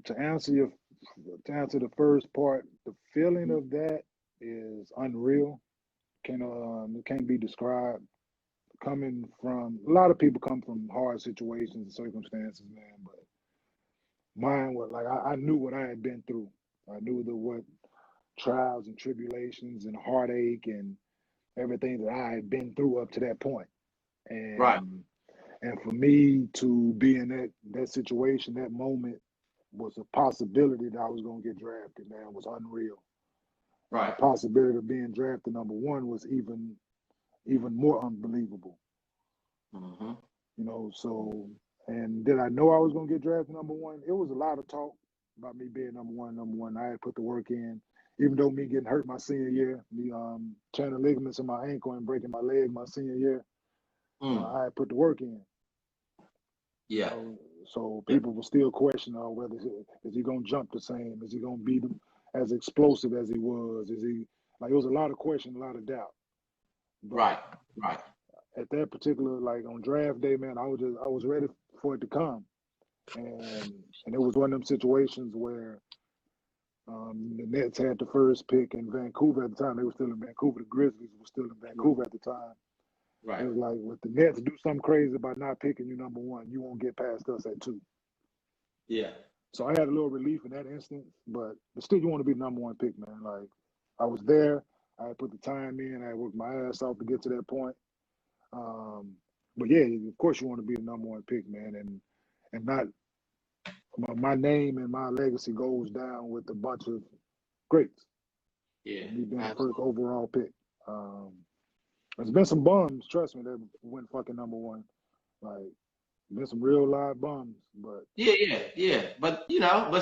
To answer the first part, the feeling of that is unreal. It can't be described. Coming from a lot of people come from hard situations and circumstances, man. But mine was like I knew what I had been through. I knew what trials and tribulations and heartache and everything that I had been through up to that point. Right, And for me to be in that situation, that moment was a possibility that I was gonna get drafted, man, was unreal. And the right. possibility of being drafted number one was even more unbelievable. Mm-hmm. So and did I know I was gonna get drafted number one? It was a lot of talk about me being number one. I had put the work in. Even though me getting hurt my senior year, me tearing the ligaments in my ankle and breaking my leg my senior year, I had put the work in. Yeah. So people were still questioning whether is he gonna jump the same? Is he gonna be as explosive as he was? Is he like it was a lot of question, a lot of doubt. But Right. at that particular on draft day, man, I was ready for it to come. And it was one of them situations where the Nets had the first pick in Vancouver at the time. They were still in Vancouver. The Grizzlies were still in Vancouver at the time. Right. It was like, if the Nets do something crazy by not picking you number one, you won't get past us at 2. Yeah. So I had a little relief in that instance, but still, you want to be the number one pick, man. Like, I was there. I had put the time in. I had worked my ass off to get to that point. But yeah, of course, you want to be the number one pick, man, and not my name and my legacy goes down with a bunch of greats. Yeah. Me being the first Absolutely. overall pick. There's been some bums, trust me, that went fucking number one. Like, been some real live bums, but Yeah. But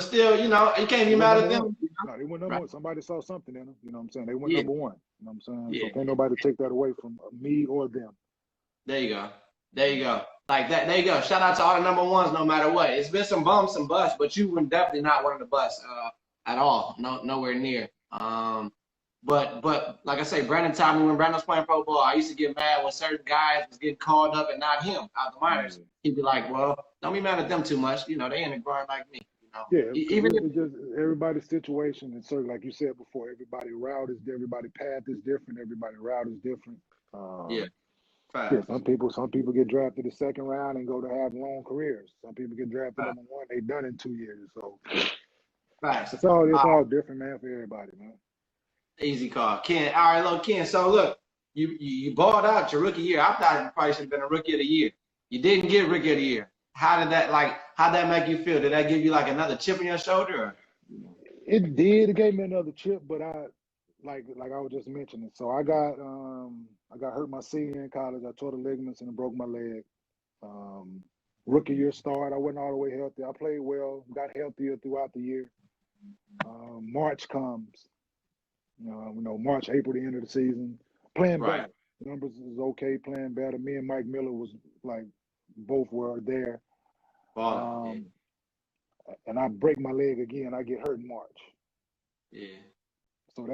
still, you can't they be went mad number at one. them. No, they went number Right. one. Somebody saw something in them. You know what I'm saying? They went Yeah. number one. You know what I'm saying? So Yeah. can't nobody take that away from me or them. There you go. There you go. Like that. There you go. Shout out to all the number ones, no matter what. It's been some bumps, some busts, but you were definitely not one of the busts at all. No, nowhere near. But like I say, Brandon taught me when Brandon was playing pro ball, I used to get mad when certain guys was getting called up and not him out the minors. Yeah. He'd be like, "Well, don't be mad at them too much. They in the grind like me. Yeah, because Even if it's just everybody's situation and so like you said before, everybody's route is different, everybody's path is different, everybody's route is different. yeah, Yeah, facts, some people get drafted the second round and go to have long careers. Some people get drafted number one, they done in 2 years. So facts. it's all different, man, for everybody, man. Easy call, Ken. All right, look, Ken. So look, you balled out your rookie year. I thought you probably should have been a rookie of the year. You didn't get rookie of the year. How'd that make you feel? Did that give you like another chip on your shoulder? Or? It did. It gave me another chip, but I like I was just mentioning. So I got hurt my senior year in college. I tore the ligaments and I broke my leg. Rookie year start, I wasn't all the way healthy. I played well, got healthier throughout the year. March comes. March, April, the end of the season. Playing Right. better. Numbers is okay, playing better. Me and Mike Miller was like both were there. Ball. And I break my leg again. I get hurt in March. Yeah. So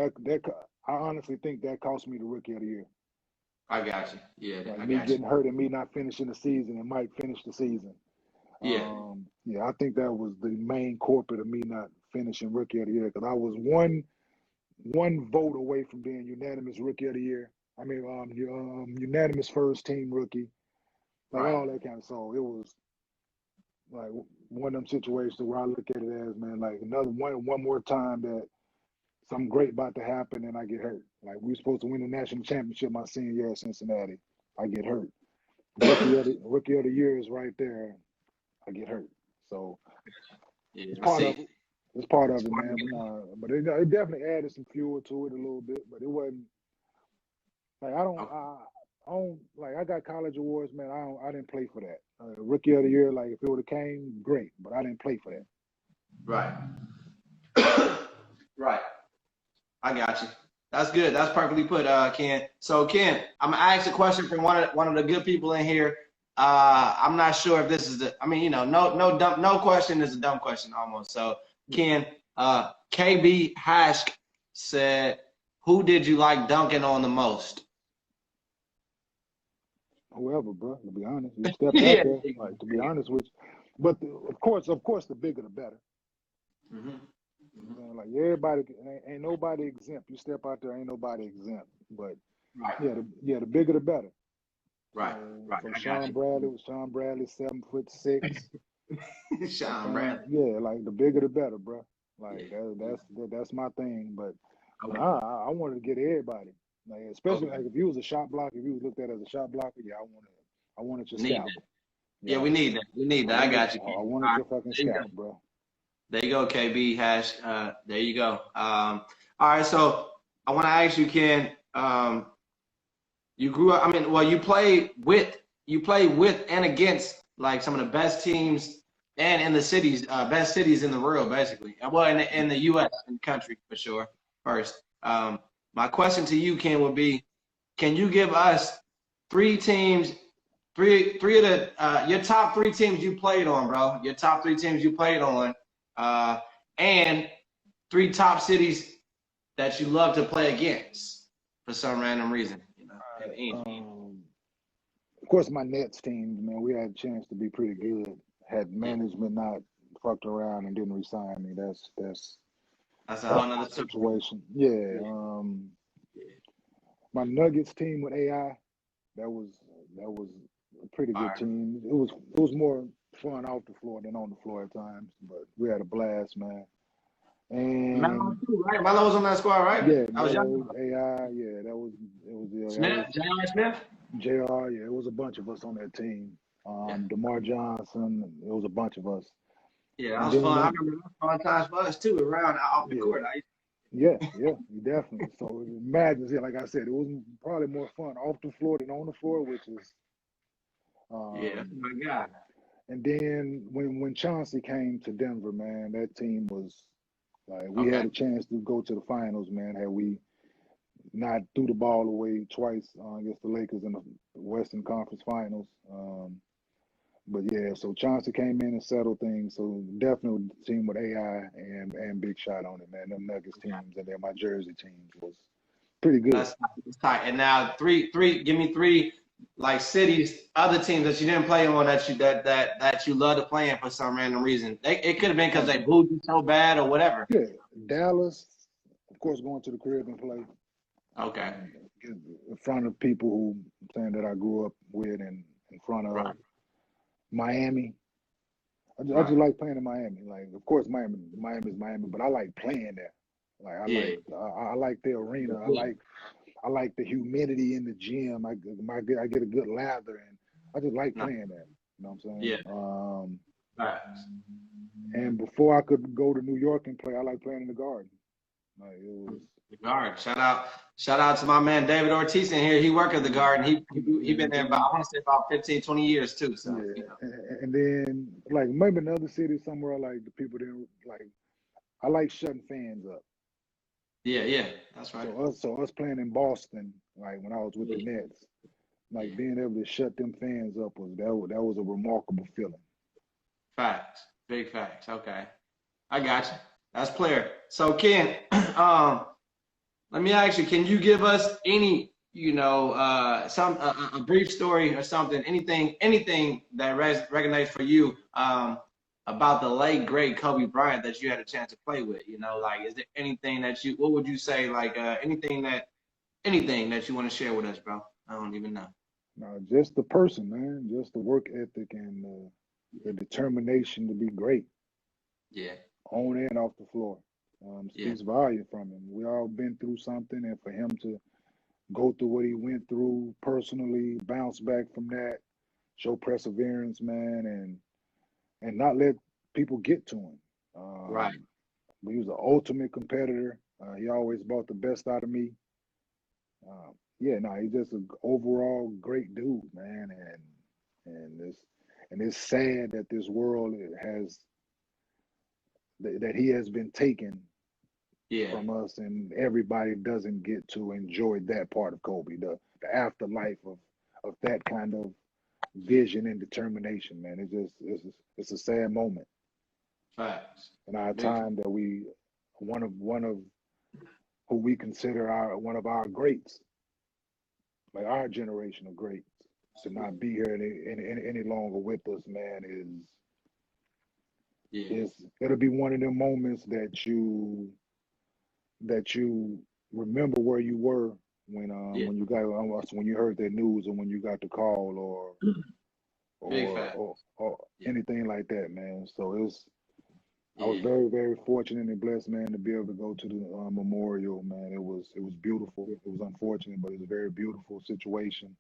I honestly think that cost me the rookie of the year. I got you. Yeah, Like I me got you. getting hurt and me not finishing the season and Mike finished the season. Yeah. Yeah, I think that was the main culprit of me not finishing rookie of the year because I was one vote away from being unanimous rookie of the year. I mean, unanimous first team rookie, like Right. all that kind of. So it was like one of them situations where I look at it as, man, like another one more time that something great about to happen and I get hurt. Like we were supposed to win the national championship my senior year at Cincinnati. I get hurt. Rookie of the year is right there. I get hurt. So Yeah, it's I part of see. it. It's part of it, man. But it definitely added some fuel to it a little bit. But it wasn't like I don't like I got college awards, man. I didn't play for that. Rookie of the year, like if it would have came, great. But I didn't play for that. Right. Right. I got you. That's good. That's perfectly put, Ken. So, Ken, I'm gonna ask a question from one of the good people in here. I'm not sure if this is the. I mean, you know, no question is a dumb question almost. So, Ken, KB Hask said, "Who did you like dunking on the most?" Whoever, bro. To be honest, you stepped out Yeah. there. Like to be honest with you, but of course, the bigger the better. Mm-hmm. Like everybody, ain't nobody exempt. You step out there, ain't nobody exempt. But Right. the bigger the better. Right. Right. So I got Sean Bradley, 7'6". you. Sean Bradley. Yeah, like the bigger the better, bro. Like Yeah. that's my thing. But Okay. I wanted to get everybody. Like especially Okay. like if you was a shot blocker, if you was looked at as a shot blocker, yeah, I wanted your Need scalp. that. Yeah, we need that. We need that. I got you, Ken. I All wanted right. your fucking There you go. scalp, bro. There you go, KB Hash. There you go. All right, so I want to ask you, Ken. You grew up. I mean, well, you played with and against like some of the best teams and in the cities, best cities in the world, basically. Well, in the U.S. in the country for sure. First, my question to you, Ken, would be, can you give us three teams? Three of the your top three teams you played on, bro. Your top three teams you played on, and three top cities that you love to play against for some random reason. You know, Of course, my Nets team, man, we had a chance to be pretty good. Had management not fucked around and didn't resign me, that's that's a whole my nother story. situation. Yeah. My Nuggets team with AI, that was a pretty good team. It was more fun off the floor than on the floor at times, but we had a blast, man. Melo And too, right? Melo was on that squad, right? yeah, I was young. AI, yeah, it was Smith, J.R. Smith. JR, yeah, it was a bunch of us on that team. DeMar Johnson, it was a bunch of us. Yeah, that And was fun. I then remember that fun times for us too, around off the court. yeah, definitely. So imagine, yeah, like I said, it was probably more fun off the floor than on the floor, which is Yeah, that's my guy. And then when Chauncey came to Denver, man, that team was like we had a chance to go to the finals, man. Had we not threw the ball away twice against the Lakers in the Western Conference Finals. But yeah, so Chauncey came in and settled things. So definitely the team with AI and Big Shot on it, man. Them Nuggets teams and then my Jersey teams was pretty good. That's tight. And now give me three like cities, other teams that you didn't play on that you love to play in for some random reason. It could have been because they booed you so bad or whatever. Yeah, Dallas, of course, going to the crib and play. Okay. In front of people who saying that I grew up with and in front of Miami. I just like playing in Miami. Like, of course, Miami's Miami, but I like playing there. Like, I like the arena. I like the humidity in the gym. I get a good lather, and I just like playing there. You know what I'm saying? Yeah. And before I could go to New York and play, I like playing in the Garden. Like it was the Garden. Shout out to my man David Ortiz in here. He worked at the Garden. He been there about, I want to say about 15, 20 years too. So yeah. You know. And then like maybe another city somewhere like the people didn't like. I like shutting fans up. Yeah, that's right. So us playing in Boston, like when I was with the Nets, like being able to shut them fans up that was a remarkable feeling. Facts, big facts. Okay, I got you. That's clear. So Ken, let me ask you, can you give us any, a brief story or something, anything that resonates for you about the late great Kobe Bryant that you had a chance to play with? Like, is there anything that what would you say, like anything that you want to share with us, bro? I don't even know. No, just the person, man. Just the work ethic and the determination to be great Yeah, on and off the floor. yeah, Speaks volume from him. We all been through something, and for him to go through what he went through personally, bounce back from that, show perseverance, man, and not let people get to him. right. He was an ultimate competitor. He always brought the best out of me. Yeah, no, he's just an overall great dude, man, and it's sad that this world has that he has been taken Yeah, from us, and everybody doesn't get to enjoy that part of Kobe, the afterlife of that kind of vision and determination, man. It's a sad moment facts. in our Big, time that one of who we consider one of our greats, like our generation of greats, to not be here any longer with us, man, yeah, it'll be one of them moments that you remember where you were yeah, when you heard that news, or when you got the call, or big or fact. or, or Yeah, anything like that, man. So I was yeah, very, very fortunate and blessed, man, to be able to go to the memorial, man. It was beautiful. It was unfortunate, but it was a very beautiful situation.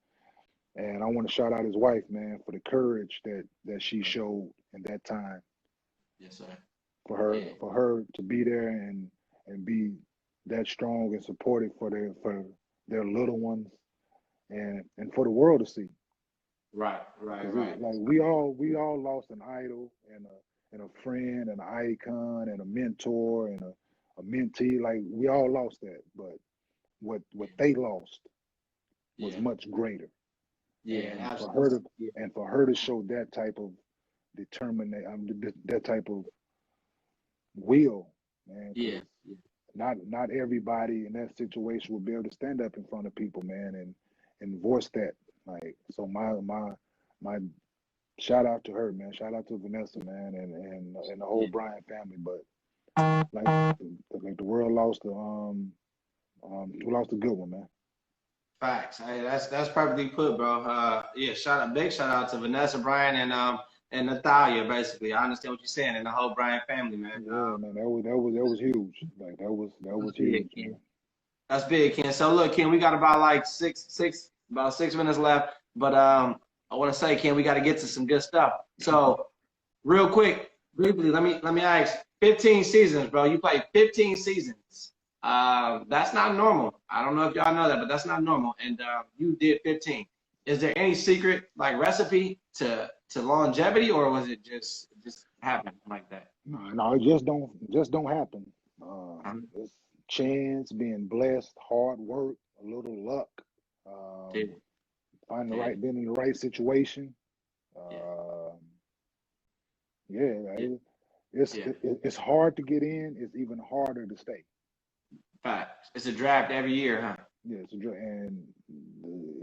And I want to shout out his wife, man, for the courage that she showed in that time, yes, sir. for her Yeah, for her to be there and be that strong and supportive for their little ones, and for the world to see. right, right, Because right. like we all lost an idol and a friend and an icon and a mentor and a mentee. Like, we all lost that, but what they lost was Yeah, much greater. yeah, And for her absolutely. to Yeah, and for her to show that type of determination, that type of will, man, yeah, because not everybody in that situation will be able to stand up in front of people, man, and voice that. Like, so my shout out to her, man. Shout out to Vanessa, man, and the whole yeah. Bryant family. But like the world lost we lost a good one, man. Facts. Hey, that's perfectly put, bro. Yeah, big shout out to Vanessa Bryan and Natalia. Basically, I understand what you're saying, and the whole Bryan family, man. Yeah, man, that was huge. Like, that was That's big, huge, Ken. man. That's big, Ken. So look, Ken, we got about like about 6 minutes left, but I want to say, Ken, we got to get to some good stuff. So real quick, briefly, let me ask. 15 seasons, bro. You played 15 seasons. That's not normal. I don't know if y'all know that, but that's not normal. And you did 15. Is there any secret like recipe to longevity, or was it just happened like that? No, it just don't happen. Um, It's chance, being blessed, hard work, a little luck, yeah, finding yeah, being in the right situation. yeah, Um, yeah, yeah, like, yeah. it's hard to get in. It's even harder to stay. Facts. It's a draft every year, huh? Yeah, and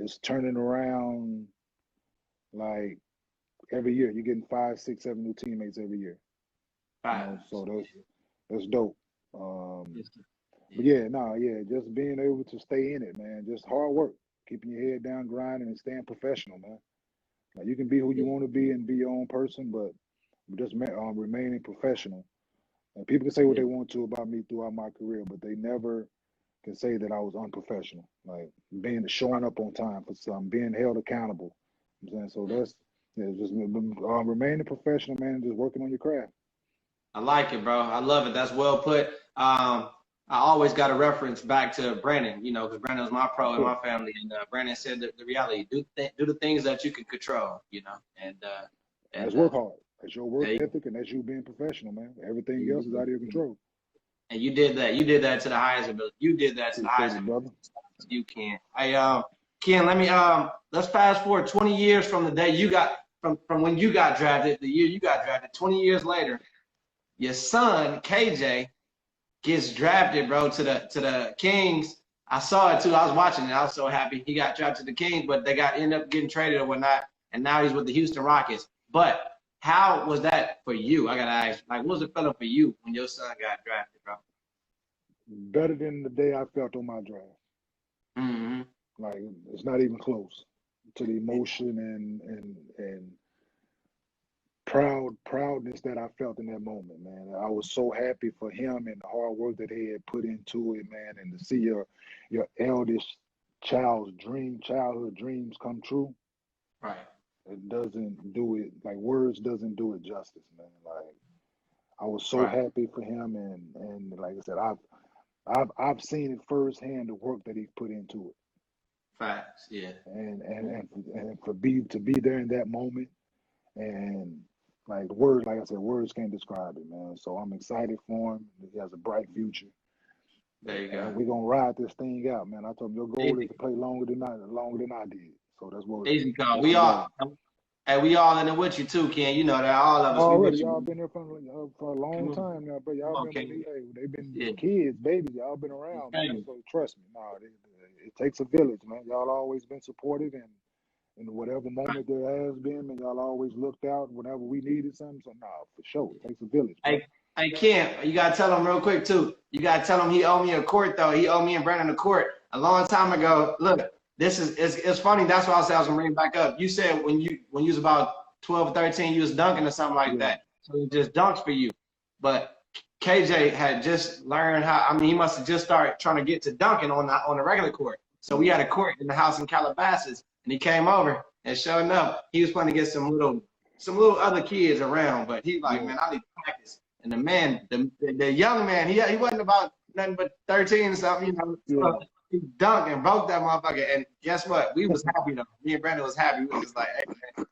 it's turning around, like, every year. You're getting 5, 6, 7 new teammates every year. Facts. So that's dope. Um, Yeah, but yeah, yeah, no, yeah, just being able to stay in it, man. Just hard work, keeping your head down, grinding, and staying professional, man. Like, you can be who you yeah, want to be and be your own person, but just remaining professional. And people can say what yeah, they want to about me throughout my career, but they never can say that I was unprofessional. Like, showing up on time for something, being held accountable. You know what I'm saying? So yeah. that's, yeah, just remaining professional, man, and just working on your craft. I like it, bro. I love it. That's well put. I always got to reference back to Brandon, because Brandon was my Of pro in my course. family, and Brandon said that the reality, do the things that you can control, and That's and work hard. That's your work there you go. ethic, and that's you being professional, man. Everything else is Yeah. out of your control. And you did that. You did that to the highest ability. You did that to the Appreciate highest it, ability. brother. You can. Hey, Ken, let's fast forward 20 years from the day from when you got drafted, the year you got drafted. 20 years later, your son KJ gets drafted, bro, to the Kings. I saw it too. I was watching it. I was so happy he got drafted to the Kings, but they ended up getting traded or whatnot, and now he's with the Houston Rockets. But how was that for you? I gotta ask. Like, what was it feeling for you when your son got drafted, bro? Better than the day I felt on my draft. Mm-hmm. Like, it's not even close to the emotion and proudness that I felt in that moment, man. I was so happy for him and the hard work that he had put into it, man, and to see your eldest child's childhood dreams come true. Right. It doesn't do it, like, words doesn't do it justice, man. Like, I was so happy for him, and like I said, I've seen it firsthand, the work that he's put into it. Facts, yeah. And to be there in that moment, and like words, like I said, words can't describe it, man. So I'm excited for him. He has a bright future. There you go. And we're gonna ride this thing out, man. I told him your goal is to play longer than I did. So that's what easy call. We all in it with you too, Ken. You know that all of us. Already, y'all been there for a long time now, but y'all been with me. Hey, they've been kids, babies. Y'all been around, man. So trust me, it takes a village, man. Y'all always been supportive, and in whatever moment there has been, and y'all always looked out whenever we needed something. So for sure, it takes a village. Hey, Ken, you gotta tell him real quick too. You gotta tell him he owed me a court though. He owed me and Brandon a court a long time ago. Look. It's funny. That's why I said I was gonna bring it back up. You said when you was about 12 or 13, you was dunking or something like that. So it just dunks for you. But KJ had just learned how. I mean, he must have just started trying to get to dunking on the regular court. So we had a court in the house in Calabasas, and he came over, and sure enough, he was planning to get some little other kids around. But he like, man, I need to practice. And the young man, he wasn't about nothing but 13 or something, you know. So, he dunked and broke that motherfucker, and guess what? We was happy though. Me and Brandon was happy. We was just like, hey man,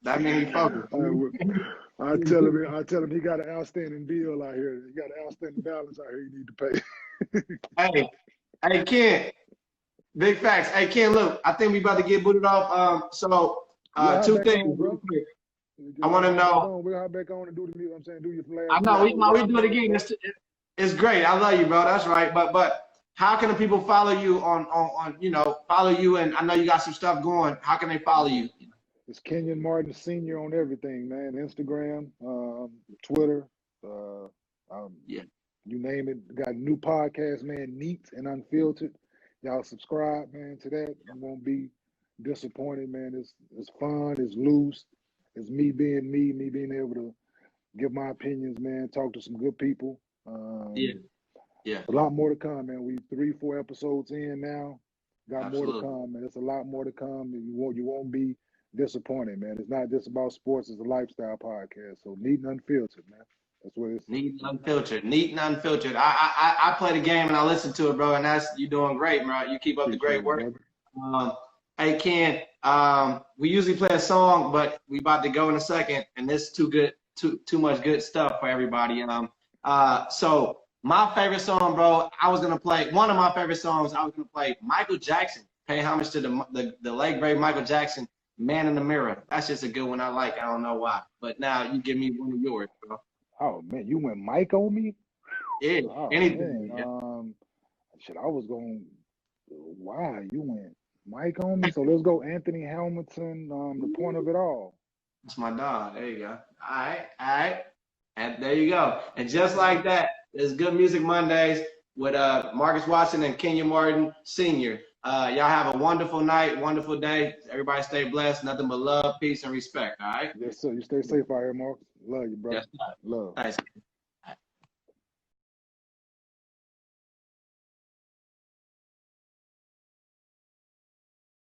that mean he focused. I tell him he got an outstanding bill out here. He got an outstanding balance out here. You need to pay. hey, Ken, big facts. Hey, Ken, look, I think we about to get booted off. Two things real quick. I want to know. We'll hop back on and do the music. I'm saying, do your flag. I know we do it again. It's great. I love you, bro. That's right. But. How can the people follow you follow you? And I know you got some stuff going. How can they follow you? It's Kenyon Martin Sr. on everything, man. Instagram, Twitter, you name it. Got a new podcast, man, Neat and Unfiltered. Y'all subscribe, man, to that. You won't be disappointed, man. It's fun, it's loose. It's me being able to give my opinions, man, talk to some good people. Yeah. A lot more to come, man. We 3-4 episodes in now. Got more to come, man. There's a lot more to come. You won't be disappointed, man. It's not just about sports. It's a lifestyle podcast. So Neat and Unfiltered, man. That's what it's. Neat and Unfiltered. Neat and Unfiltered. I play the game and I listen to it, bro. And you doing great, bro. You keep up the great work. Hey, Ken. We usually play a song, but we about to go in a second, and this is too much good stuff for everybody. So. My favorite song, bro, one of my favorite songs, I was going to play Michael Jackson. Pay homage to the late great Michael Jackson, Man in the Mirror. That's just a good one I like. I don't know why. But now you give me one of yours, bro. Oh, man, you went Mike on me? Yeah, anything. Man. I was going, why? You went Mike on me? So let's go Anthony Hamilton, The Point of It All. That's my dog. There you go. All right. And there you go. And just like that, it's Good Music Mondays with Marcus Watson and Kenyon Martin Sr. Y'all have a wonderful night, wonderful day. Everybody stay blessed. Nothing but love, peace, and respect. All right? Yes, sir. You stay safe out here, Marcus. Love you, bro. Yes, love. Thanks.